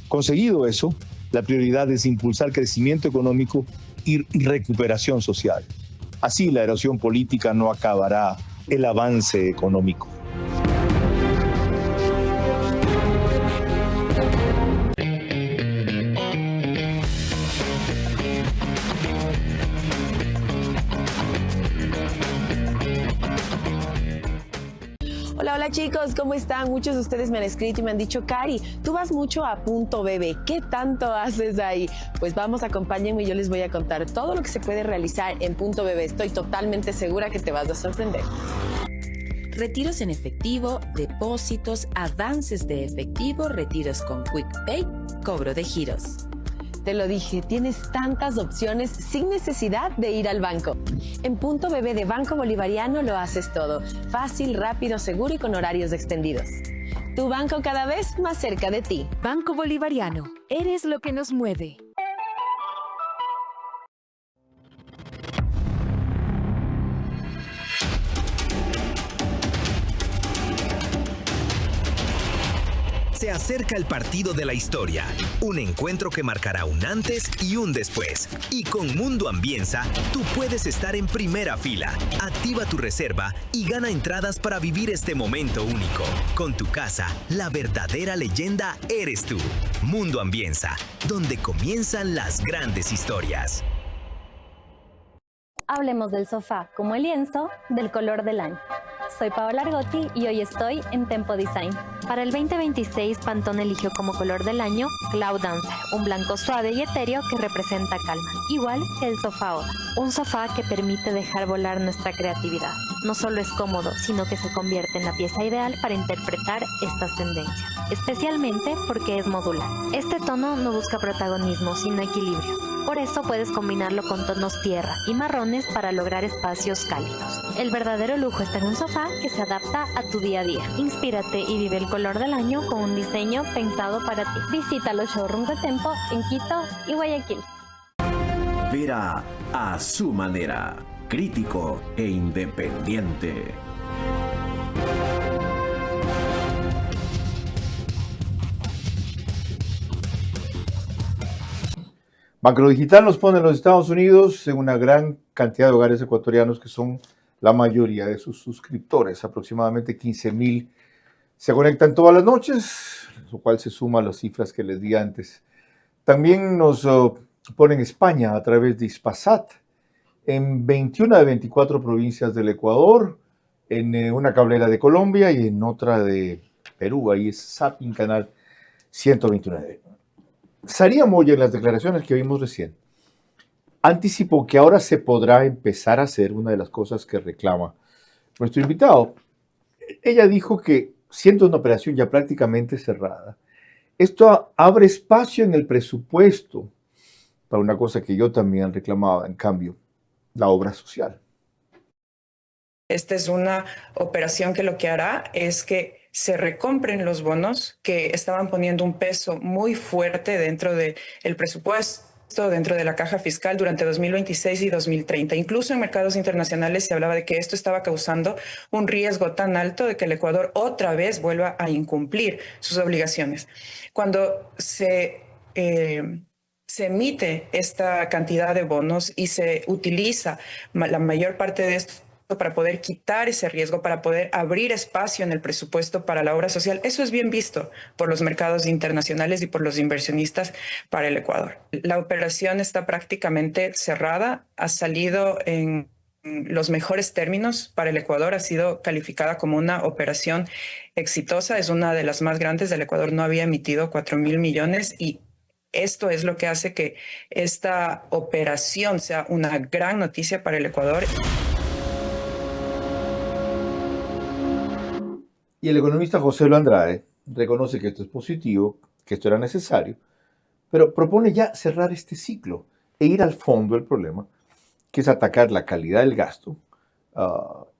Conseguido eso, la prioridad es impulsar crecimiento económico y recuperación social. Así la erosión política no acabará el avance económico. Hola chicos, ¿cómo están? Muchos de ustedes me han escrito y me han dicho, Cari, tú vas mucho a Punto Bebé, ¿qué tanto haces ahí? Pues vamos, acompáñenme y yo les voy a contar todo lo que se puede realizar en Punto Bebé. Estoy totalmente segura que te vas a sorprender. Retiros en efectivo, depósitos, avances de efectivo, retiros con QuickPay, cobro de giros. Te lo dije, tienes tantas opciones sin necesidad de ir al banco. En Punto Bebé de Banco Bolivariano lo haces todo. Fácil, rápido, seguro y con horarios extendidos. Tu banco cada vez más cerca de ti. Banco Bolivariano. Eres lo que nos mueve. Se acerca el partido de la historia, un encuentro que marcará un antes y un después. Y con Mundo Ambienza, tú puedes estar en primera fila. Activa tu reserva y gana entradas para vivir este momento único. Con tu casa, la verdadera leyenda eres tú. Mundo Ambienza, donde comienzan las grandes historias. Hablemos del sofá como el lienzo del color del año. Soy Paola Argotti y hoy estoy en Tempo Design. Para el 2026, Pantone eligió como color del año Cloud Dancer, un blanco suave y etéreo que representa calma, igual que el sofá Oda. Un sofá que permite dejar volar nuestra creatividad. No solo es cómodo, sino que se convierte en la pieza ideal para interpretar estas tendencias, especialmente porque es modular. Este tono no busca protagonismo, sino equilibrio. Por eso puedes combinarlo con tonos tierra y marrones para lograr espacios cálidos. El verdadero lujo está en un sofá que se adapta a tu día a día. Inspírate y vive el color del año con un diseño pensado para ti. Visita los showrooms de Tempo en Quito y Guayaquil. Vera a su manera, crítico e independiente. Macrodigital nos pone en los Estados Unidos en una gran cantidad de hogares ecuatorianos que son la mayoría de sus suscriptores, aproximadamente 15,000 se conectan todas las noches, lo cual se suma a las cifras que les di antes. También nos ponen España a través de Hispasat en 21 de 24 provincias del Ecuador, en una cablera de Colombia y en otra de Perú, ahí es Zapping Canal 129. Saría Moya, en las declaraciones que vimos recién, anticipó que ahora se podrá empezar a hacer una de las cosas que reclama nuestro invitado. Ella dijo que, siendo una operación ya prácticamente cerrada, esto abre espacio en el presupuesto para una cosa que yo también reclamaba, en cambio, la obra social. Esta es una operación que lo que hará es que se recompren los bonos que estaban poniendo un peso muy fuerte dentro del presupuesto, dentro de la caja fiscal durante 2026 y 2030. Incluso en mercados internacionales se hablaba de que esto estaba causando un riesgo tan alto de que el Ecuador otra vez vuelva a incumplir sus obligaciones. Cuando se emite esta cantidad de bonos y se utiliza la mayor parte de esto para poder quitar ese riesgo, para poder abrir espacio en el presupuesto para la obra social, eso es bien visto por los mercados internacionales y por los inversionistas para el Ecuador. La operación está prácticamente cerrada, ha salido en los mejores términos para el Ecuador. Ha sido calificada como una operación exitosa. Es una de las más grandes. El Ecuador no había emitido 4.000 millones y esto es lo que hace que esta operación sea una gran noticia para el Ecuador. Y el economista José Lo Andrade reconoce que esto es positivo, que esto era necesario, pero propone ya cerrar este ciclo e ir al fondo del problema, que es atacar la calidad del gasto,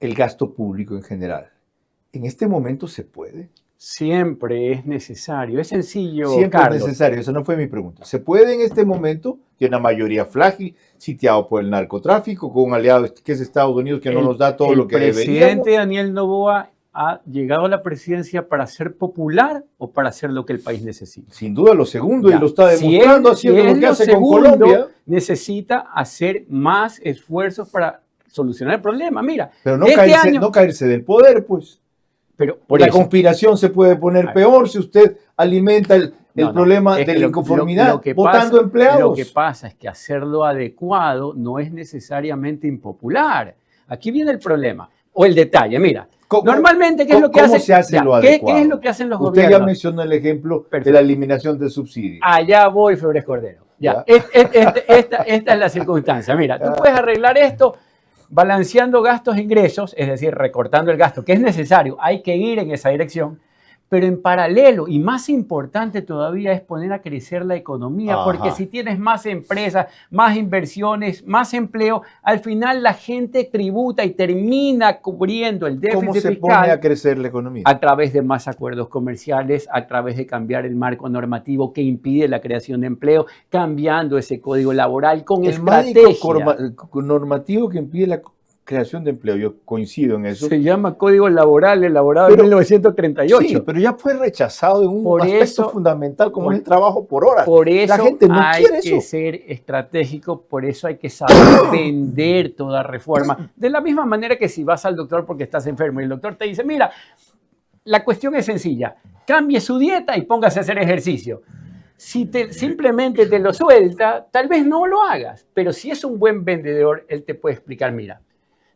el gasto público en general. ¿En este momento se puede? Siempre es necesario, es sencillo, Siempre Carlos. es necesario, esa no fue mi pregunta. ¿Se puede en este momento, que una mayoría frágil, sitiado por el narcotráfico, con un aliado que es Estados Unidos, que no nos da todo lo que deberíamos? ¿El presidente Daniel Noboa ha llegado a la presidencia para ser popular o para hacer lo que el país necesita? Sin duda lo segundo, Ya. y lo está demostrando haciendo lo que hace con segundo, Colombia. Necesita hacer más esfuerzos para solucionar el problema. Mira, Pero no, este año, no caerse del poder, pues. pero por La eso, conspiración se puede poner peor si usted alimenta el problema es de que la inconformidad, lo que votando pasa, empleados. Lo que pasa es que hacerlo adecuado no es necesariamente impopular. Aquí viene el problema o el detalle. Mira, normalmente, ¿qué es lo que ¿Cómo hacen? se hace lo adecuado? ¿Qué es lo que hacen los Usted gobiernos? ya mencionó el ejemplo de la eliminación del subsidio. Allá voy, Febres Cordero. Ya. Esta es la circunstancia. Mira, tú puedes arreglar esto balanceando gastos e ingresos, es decir, recortando el gasto, que es necesario, hay que ir en esa dirección, pero en paralelo, y más importante todavía, es poner a crecer la economía, porque si tienes más empresas, más inversiones, más empleo, al final la gente tributa y termina cubriendo el déficit ¿Cómo se fiscal pone a crecer la economía? a través de más acuerdos comerciales, a través de cambiar el marco normativo que impide la creación de empleo, cambiando ese código laboral con El estrategia. marco normativo que impide la creación de empleo, yo coincido en eso. Se llama Código Laboral, elaborado en 1938. Sí, pero ya fue rechazado en un aspecto fundamental como es el trabajo por hora. Por eso la gente no hay quiere que eso. ser estratégico, por eso hay que saber vender toda reforma. De la misma manera que si vas al doctor porque estás enfermo y el doctor te dice, mira, la cuestión es sencilla, cambie su dieta y póngase a hacer ejercicio. Si simplemente te lo suelta, tal vez no lo hagas, pero si es un buen vendedor, él te puede explicar, mira,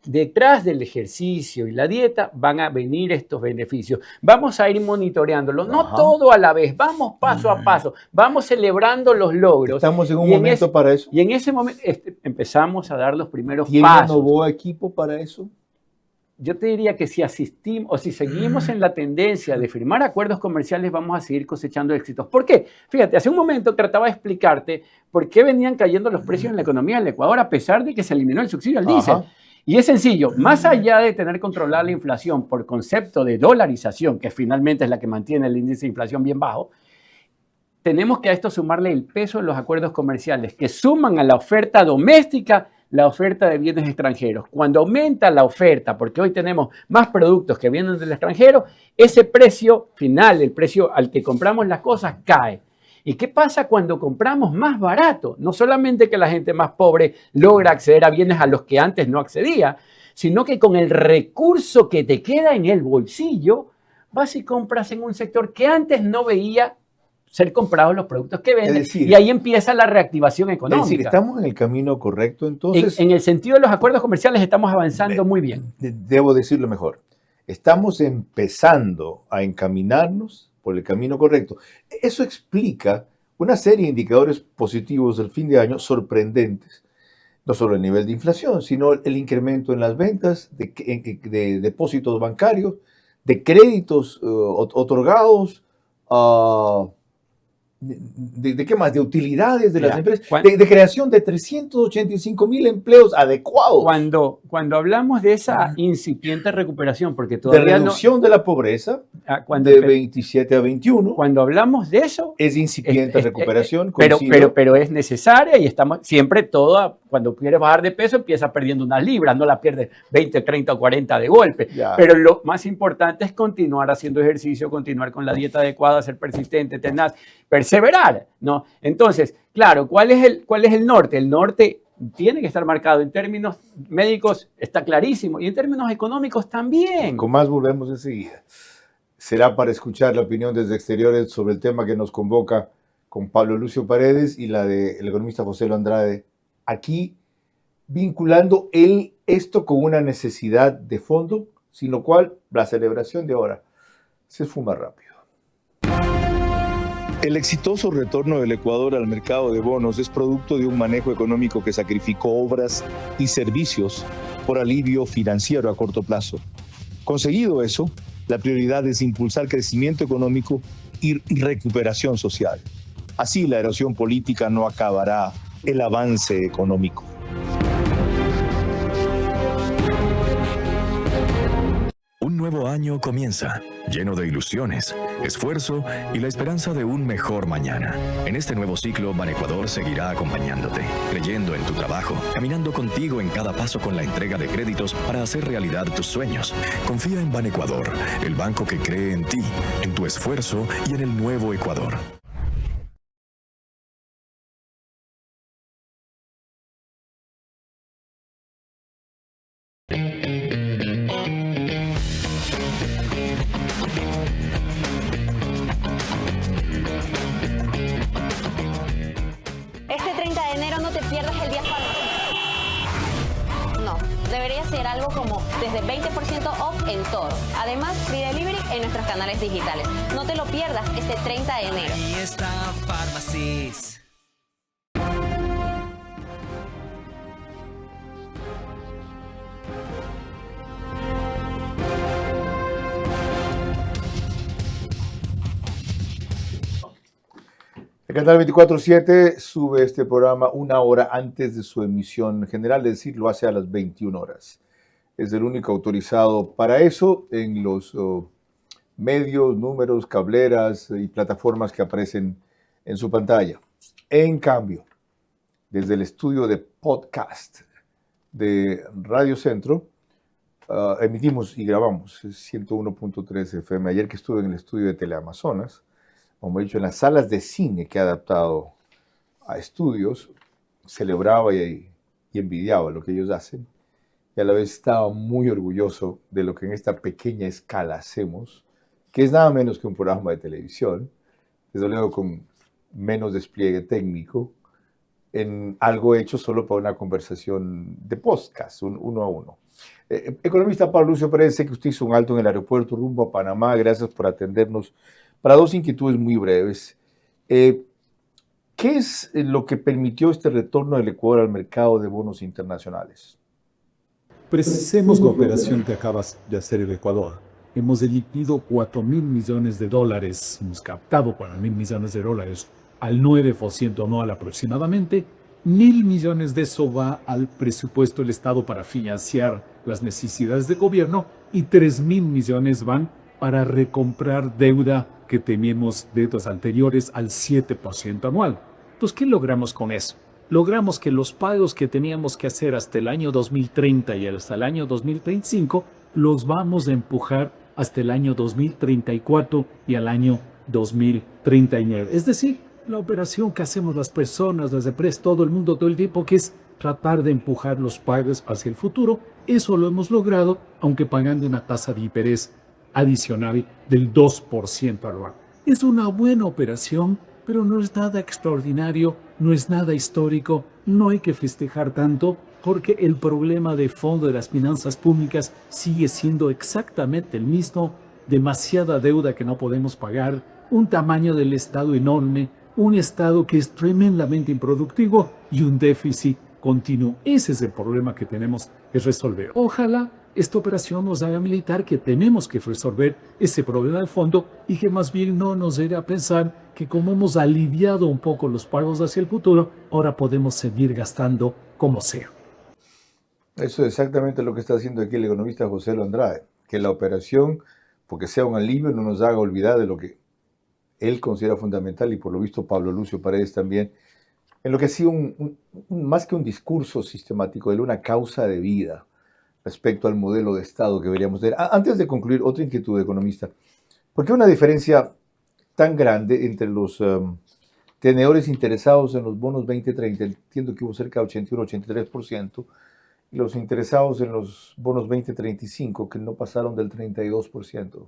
detrás del ejercicio y la dieta van a venir estos beneficios. Vamos a ir monitoreándolo, no todo a la vez, vamos paso a paso, vamos celebrando los logros. Estamos en un momento para eso. Y en ese momento empezamos a dar los primeros ¿Tiene pasos. Noboa equipo para eso? Yo te diría que si asistimos o si seguimos en la tendencia de firmar acuerdos comerciales, vamos a seguir cosechando éxitos. ¿Por qué? Fíjate, hace un momento trataba de explicarte por qué venían cayendo los precios en la economía del Ecuador a pesar de que se eliminó el subsidio al diésel. Y es sencillo, más allá de tener controlada la inflación por concepto de dolarización, que finalmente es la que mantiene el índice de inflación bien bajo, tenemos que a esto sumarle el peso de los acuerdos comerciales que suman a la oferta doméstica la oferta de bienes extranjeros. Cuando aumenta la oferta, porque hoy tenemos más productos que vienen del extranjero, ese precio final, el precio al que compramos las cosas, cae. ¿Y qué pasa cuando compramos más barato? No solamente que la gente más pobre logra acceder a bienes a los que antes no accedía, sino que con el recurso que te queda en el bolsillo, vas y compras en un sector que antes no veía ser comprados los productos que venden. Y ahí empieza la reactivación económica. Es decir, ¿estamos en el camino correcto entonces? En el sentido de los acuerdos comerciales estamos avanzando muy bien. Debo decirlo mejor. Estamos empezando a encaminarnos por el camino correcto. Eso explica una serie de indicadores positivos del fin de año sorprendentes. No solo el nivel de inflación, sino el incremento en las ventas de depósitos bancarios, de créditos otorgados, ¿de qué más? De utilidades de las empresas, de creación de 385,000 empleos adecuados. Cuando hablamos de esa incipiente recuperación, porque todavía de reducción de la pobreza, de 27 a 21. Cuando hablamos de eso... Es incipiente recuperación. Pero es necesaria y estamos siempre cuando quieres bajar de peso empiezas perdiendo unas libras, no la pierdes 20, 30 o 40 de golpe. Pero lo más importante es continuar haciendo ejercicio, continuar con la dieta adecuada, ser persistente, tenaz, perseverar, ¿no? Entonces, claro, ¿cuál es el norte? El norte tiene que estar marcado en términos médicos, está clarísimo, y en términos económicos también. Con más volvemos enseguida. Será para escuchar la opinión desde exteriores sobre el tema que nos convoca con Pablo Lucio Paredes y la del economista José Lo Andrade, aquí vinculando esto con una necesidad de fondo, sin lo cual la celebración de ahora se esfuma rápido. El exitoso retorno del Ecuador al mercado de bonos es producto de un manejo económico que sacrificó obras y servicios por alivio financiero a corto plazo. Conseguido eso, la prioridad es impulsar crecimiento económico y recuperación social. Así la erosión política no acabará el avance económico. Un nuevo año comienza, lleno de ilusiones, esfuerzo y la esperanza de un mejor mañana. En este nuevo ciclo, Banecuador seguirá acompañándote, creyendo en tu trabajo, caminando contigo en cada paso con la entrega de créditos para hacer realidad tus sueños. Confía en Banecuador, el banco que cree en ti, en tu esfuerzo y en el nuevo Ecuador. Este 30 de enero no te pierdas el día No, debería ser algo como desde 20% off en todo. Además, free delivery en nuestros canales digitales. No te lo pierdas este 30 de enero. Ahí está Pharmacies. El canal 24/7 sube este programa una hora antes de su emisión general, es decir, lo hace a las 21 horas. Es el único autorizado para eso en los medios, números, cableras y plataformas que aparecen en su pantalla. En cambio, desde el estudio de podcast de Radio Centro, emitimos y grabamos 101.3 FM. Ayer que estuve en el estudio de Teleamazonas, como he dicho, en las salas de cine que ha adaptado a estudios, celebraba y envidiaba lo que ellos hacen, y a la vez estaba muy orgulloso de lo que en esta pequeña escala hacemos, que es nada menos que un programa de televisión, desde luego con menos despliegue técnico, en algo hecho solo para una conversación de podcast, uno a uno. Economista Pablo Lucio Pérez, sé que usted hizo un alto en el aeropuerto rumbo a Panamá, gracias por atendernos. Para dos inquietudes muy breves, ¿qué es lo que permitió este retorno del Ecuador al mercado de bonos internacionales? Precisemos la operación que acabas de hacer el Ecuador. Hemos emitido 4.000 millones de dólares, hemos captado 4.000 millones de dólares al 9% anual aproximadamente. 1.000 millones de eso va al presupuesto del Estado para financiar las necesidades de gobierno y 3.000 millones van para recomprar deuda que teníamos deudas anteriores al 7% anual. Entonces, ¿qué logramos con eso? Logramos que los pagos que teníamos que hacer hasta el año 2030 y hasta el año 2035 los vamos a empujar hasta el año 2034 y al año 2039. Es decir, la operación que hacemos las personas, las empresas, todo el mundo, todo el tiempo, que es tratar de empujar los pagos hacia el futuro. Eso lo hemos logrado, aunque pagando una tasa de interés adicional del 2% anual. Es una buena operación, pero no es nada extraordinario, no es nada histórico, no hay que festejar tanto, porque el problema de fondo de las finanzas públicas sigue siendo exactamente el mismo: demasiada deuda que no podemos pagar, un tamaño del Estado enorme, un Estado que es tremendamente improductivo y un déficit continuo. Ese es el problema que tenemos que resolver. Ojalá esta operación nos haga militar que tenemos que resolver ese problema de fondo y que más bien no nos lleve a pensar que como hemos aliviado un poco los pagos hacia el futuro, ahora podemos seguir gastando como sea. Eso es exactamente lo que está haciendo aquí el economista José Andrade, que la operación, porque sea un alivio, no nos haga olvidar de lo que él considera fundamental, y por lo visto Pablo Lucio Paredes también, en lo que ha sido más que un discurso sistemático, de una causa de vida respecto al modelo de Estado que deberíamos tener. Antes de concluir, otra inquietud, economista. ¿Por qué una diferencia tan grande entre los tenedores interesados en los bonos 2030? Entiendo que hubo cerca de 81-83%, y los interesados en los bonos 2035, que no pasaron del 32%.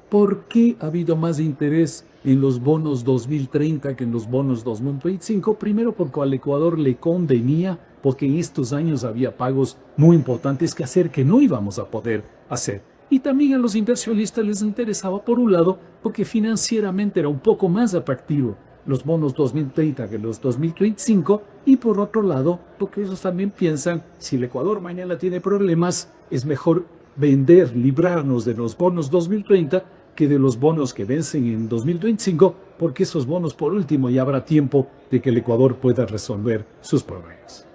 ¿Por qué ha habido más interés en los bonos 2030 que en los bonos 2025? Primero, porque al Ecuador le convenía porque en estos años había pagos muy importantes que hacer que no íbamos a poder hacer. Y también a los inversionistas les interesaba, por un lado, porque financieramente era un poco más atractivo los bonos 2030 que los 2035, y por otro lado, porque ellos también piensan, si el Ecuador mañana tiene problemas, es mejor vender, librarnos de los bonos 2030 que de los bonos que vencen en 2025, porque esos bonos, por último, ya habrá tiempo de que el Ecuador pueda resolver sus problemas.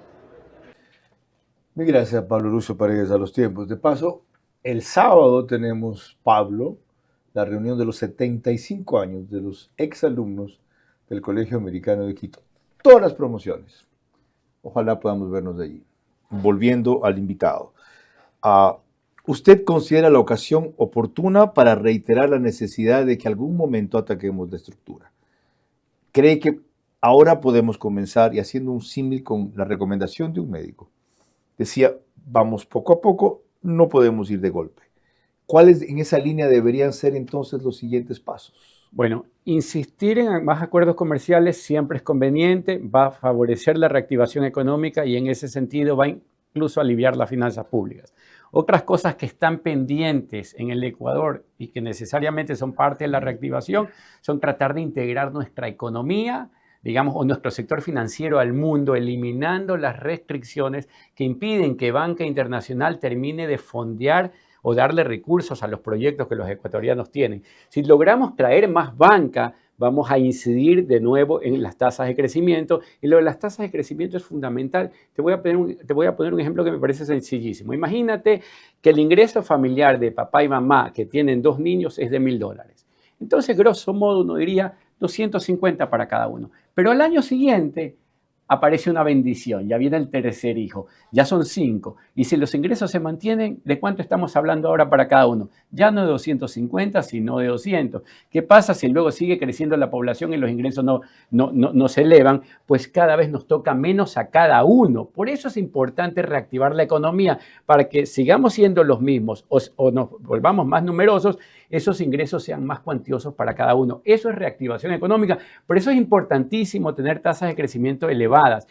Mil gracias, Pablo Lucio Paredes, a los tiempos. De paso, el sábado tenemos, Pablo, la reunión de los 75 años de los exalumnos del Colegio Americano de Quito. Todas las promociones. Ojalá podamos vernos de allí. Volviendo al invitado. ¿Usted considera la ocasión oportuna para reiterar la necesidad de que algún momento ataquemos la estructura? ¿Cree que ahora podemos comenzar, y haciendo un símil con la recomendación de un médico? Decía, vamos poco a poco, no podemos ir de golpe. ¿Cuáles en esa línea deberían ser entonces los siguientes pasos? Bueno, insistir en más acuerdos comerciales siempre es conveniente, va a favorecer la reactivación económica y en ese sentido va incluso a aliviar las finanzas públicas. Otras cosas que están pendientes en el Ecuador y que necesariamente son parte de la reactivación son tratar de integrar nuestra economía, digamos, o nuestro sector financiero al mundo, eliminando las restricciones que impiden que banca internacional termine de fondear o darle recursos a los proyectos que los ecuatorianos tienen. Si logramos traer más banca, vamos a incidir de nuevo en las tasas de crecimiento, y lo de las tasas de crecimiento es fundamental. Te voy a poner un ejemplo que me parece sencillísimo. Imagínate que el ingreso familiar de papá y mamá que tienen 2 niños es de $1.000. Entonces, grosso modo, uno diría 250 para cada uno. Pero al año siguiente aparece una bendición, ya viene el tercer hijo, ya son 5. Y si los ingresos se mantienen, ¿de cuánto estamos hablando ahora para cada uno? Ya no de 250, sino de 200. ¿Qué pasa si luego sigue creciendo la población y los ingresos no se elevan? Pues cada vez nos toca menos a cada uno. Por eso es importante reactivar la economía, para que sigamos siendo los mismos o nos volvamos más numerosos, esos ingresos sean más cuantiosos para cada uno. Eso es reactivación económica. Por eso es importantísimo tener tasas de crecimiento elevadas.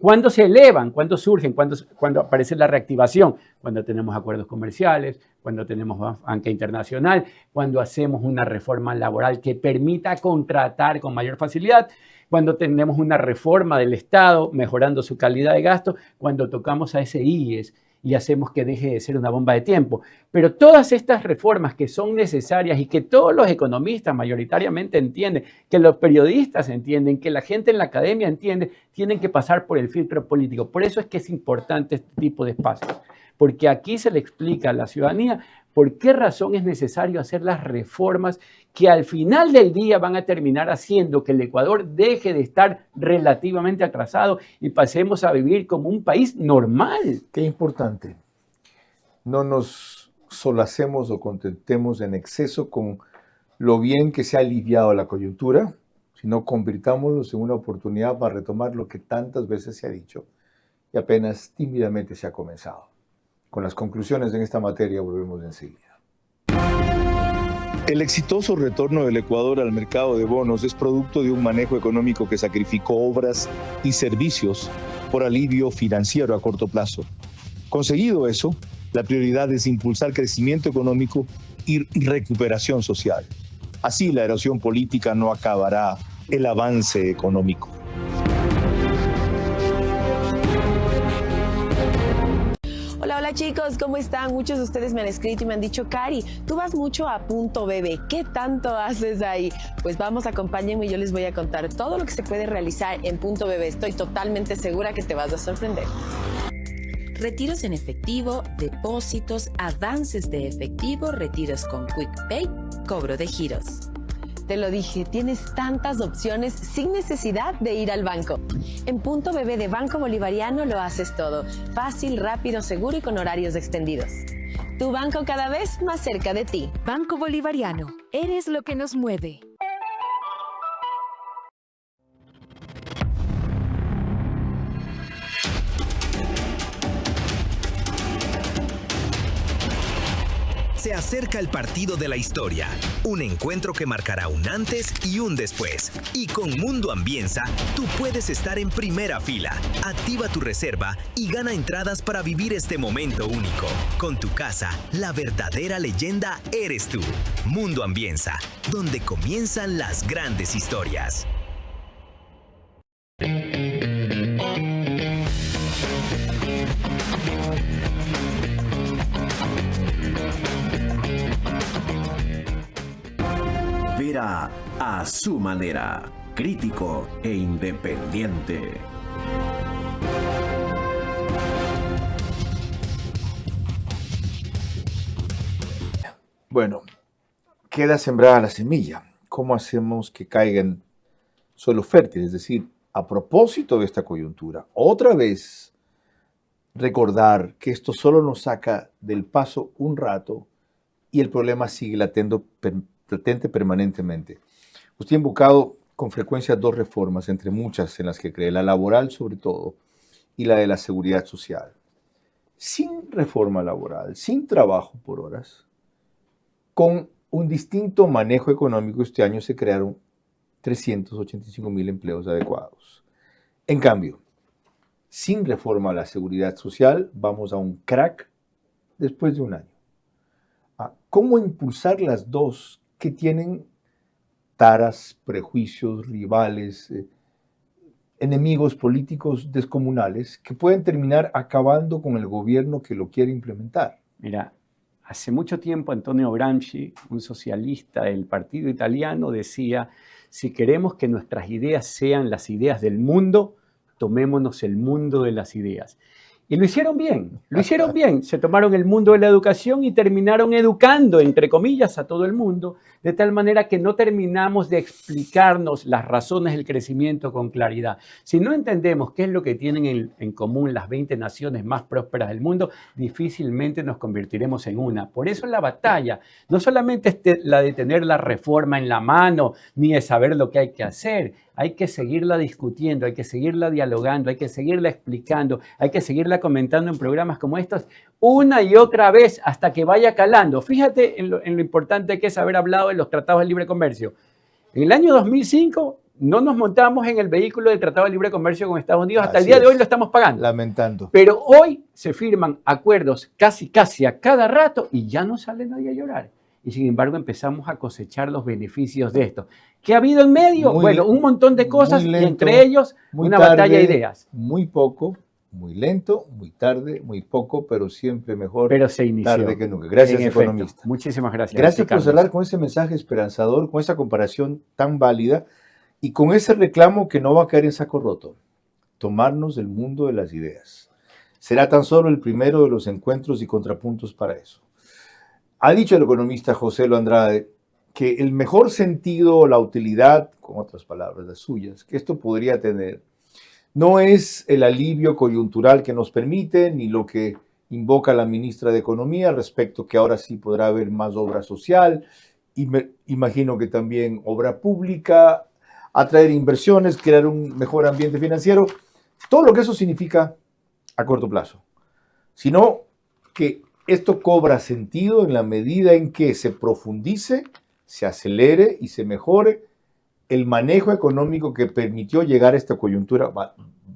¿Cuándo se elevan? ¿Cuándo surgen? ¿Cuándo aparece la reactivación? Cuando tenemos acuerdos comerciales, cuando tenemos banca internacional, cuando hacemos una reforma laboral que permita contratar con mayor facilidad, cuando tenemos una reforma del Estado mejorando su calidad de gasto, cuando tocamos a ese IES y hacemos que deje de ser una bomba de tiempo. Pero todas estas reformas que son necesarias y que todos los economistas mayoritariamente entienden, que los periodistas entienden, que la gente en la academia entiende, tienen que pasar por el filtro político. Por eso es que es importante este tipo de espacios, porque aquí se le explica a la ciudadanía por qué razón es necesario hacer las reformas que al final del día van a terminar haciendo que el Ecuador deje de estar relativamente atrasado y pasemos a vivir como un país normal. Qué importante. No nos solacemos o contentemos en exceso con lo bien que se ha aliviado la coyuntura, sino convirtámoslo en una oportunidad para retomar lo que tantas veces se ha dicho y apenas tímidamente se ha comenzado. Con las conclusiones en esta materia volvemos enseguida. El exitoso retorno del Ecuador al mercado de bonos es producto de un manejo económico que sacrificó obras y servicios por alivio financiero a corto plazo. Conseguido eso, la prioridad es impulsar crecimiento económico y recuperación social. Así la erosión política no acabará el avance económico. Hola chicos, ¿cómo están? Muchos de ustedes me han escrito y me han dicho, Cari, tú vas mucho a Punto BB, ¿qué tanto haces ahí? Pues vamos, acompáñenme y yo les voy a contar todo lo que se puede realizar en Punto BB. Estoy totalmente segura que te vas a sorprender. Retiros en efectivo, depósitos, avances de efectivo, retiros con QuickPay, cobro de giros. Te lo dije, tienes tantas opciones sin necesidad de ir al banco. En Punto BB de Banco Bolivariano lo haces todo. Fácil, rápido, seguro y con horarios extendidos. Tu banco cada vez más cerca de ti. Banco Bolivariano. Eres lo que nos mueve. Se acerca el partido de la historia, un encuentro que marcará un antes y un después. Y con Mundo Ambienza, tú puedes estar en primera fila. Activa tu reserva y gana entradas para vivir este momento único. Con tu casa, la verdadera leyenda eres tú. Mundo Ambienza, donde comienzan las grandes historias. Vera a su manera, crítico e independiente. Bueno, queda sembrada la semilla. ¿Cómo hacemos que caiga en suelo fértil? Es decir, a propósito de esta coyuntura, otra vez recordar que esto solo nos saca del paso un rato y el problema sigue latente permanentemente. Usted ha invocado con frecuencia dos reformas, entre muchas en las que cree, la laboral sobre todo y la de la seguridad social. Sin reforma laboral, sin trabajo por horas, con un distinto manejo económico, este año se crearon 385,000 empleos adecuados. En cambio, sin reforma a la seguridad social, vamos a un crack después de un año. ¿Cómo impulsar las dos que tienen taras, prejuicios, rivales, enemigos políticos descomunales que pueden terminar acabando con el gobierno que lo quiere implementar? Mira, hace mucho tiempo Antonio Gramsci, un socialista del partido italiano, decía: si queremos que nuestras ideas sean las ideas del mundo, tomémonos el mundo de las ideas. Y lo hicieron bien, se tomaron el mundo de la educación y terminaron educando, entre comillas, a todo el mundo, de tal manera que no terminamos de explicarnos las razones del crecimiento con claridad. Si no entendemos qué es lo que tienen en común las 20 naciones más prósperas del mundo, difícilmente nos convertiremos en una. Por eso la batalla no solamente es la de tener la reforma en la mano, ni de saber lo que hay que hacer. Hay que seguirla discutiendo, hay que seguirla dialogando, hay que seguirla explicando, hay que seguirla comentando en programas como estos una y otra vez hasta que vaya calando. Fíjate en lo importante que es haber hablado de los tratados de libre comercio. En el año 2005 no nos montamos en el vehículo del Tratado de Libre Comercio con Estados Unidos. Hasta el día de hoy lo estamos pagando. Lamentando. Pero hoy se firman acuerdos casi a cada rato y ya no sale nadie a llorar. Y sin embargo empezamos a cosechar los beneficios de esto. ¿Qué ha habido en medio? Bueno, un montón de cosas lento, y entre ellos una batalla de ideas. Muy poco, muy lento, muy tarde, muy poco, pero siempre mejor pero se inició, tarde que nunca. Gracias, economista. Muchísimas gracias. Gracias por cerrar con ese mensaje esperanzador, con esa comparación tan válida y con ese reclamo que no va a caer en saco roto. Tomarnos el mundo de las ideas. Será tan solo el primero de los encuentros y contrapuntos para eso. Ha dicho el economista José Lo Andrade que el mejor sentido o la utilidad, con otras palabras las suyas, que esto podría tener, no es el alivio coyuntural que nos permite, ni lo que invoca la ministra de Economía respecto que ahora sí podrá haber más obra social, y me imagino que también obra pública, atraer inversiones, crear un mejor ambiente financiero, todo lo que eso significa a corto plazo, sino que esto cobra sentido en la medida en que se profundice, se acelere y se mejore el manejo económico que permitió llegar a esta coyuntura,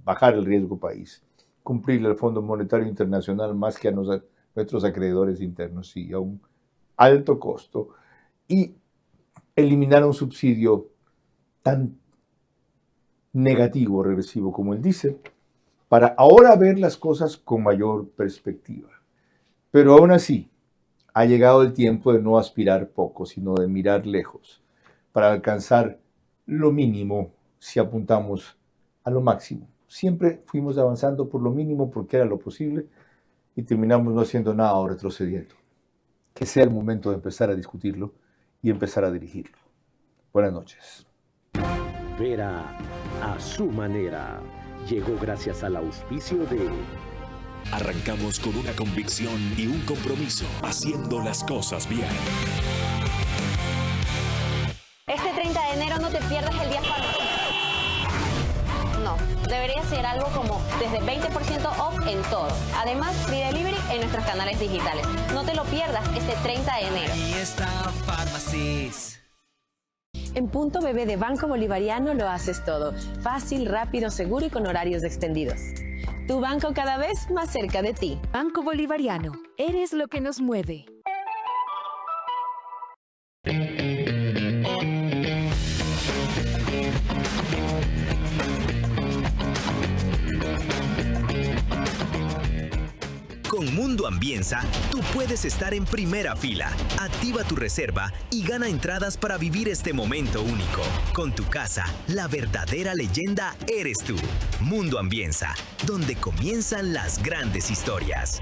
bajar el riesgo país, cumplirle al Fondo Monetario Internacional más que a nuestros acreedores internos, sí, a un alto costo, y eliminar un subsidio tan negativo, regresivo como él dice, para ahora ver las cosas con mayor perspectiva. Pero aún así, ha llegado el tiempo de no aspirar poco, sino de mirar lejos, para alcanzar lo mínimo si apuntamos a lo máximo. Siempre fuimos avanzando por lo mínimo porque era lo posible y terminamos no haciendo nada o retrocediendo. Que sea el momento de empezar a discutirlo y empezar a dirigirlo. Buenas noches. Vera a su manera. Llegó gracias al auspicio de... Arrancamos con una convicción y un compromiso, haciendo las cosas bien. Este 30 de enero no te pierdas el día para... No, debería ser algo como desde 20% off en todo. Además, free delivery en nuestros canales digitales. No te lo pierdas este 30 de enero. Ahí está Farmacis. En Punto BB de Banco Bolivariano lo haces todo. Fácil, rápido, seguro y con horarios extendidos. Tu banco cada vez más cerca de ti. Banco Bolivariano. Eres lo que nos mueve. Con Mundo Ambienza, tú puedes estar en primera fila. Activa tu reserva y gana entradas para vivir este momento único. Con tu casa, la verdadera leyenda eres tú. Mundo Ambienza, donde comienzan las grandes historias.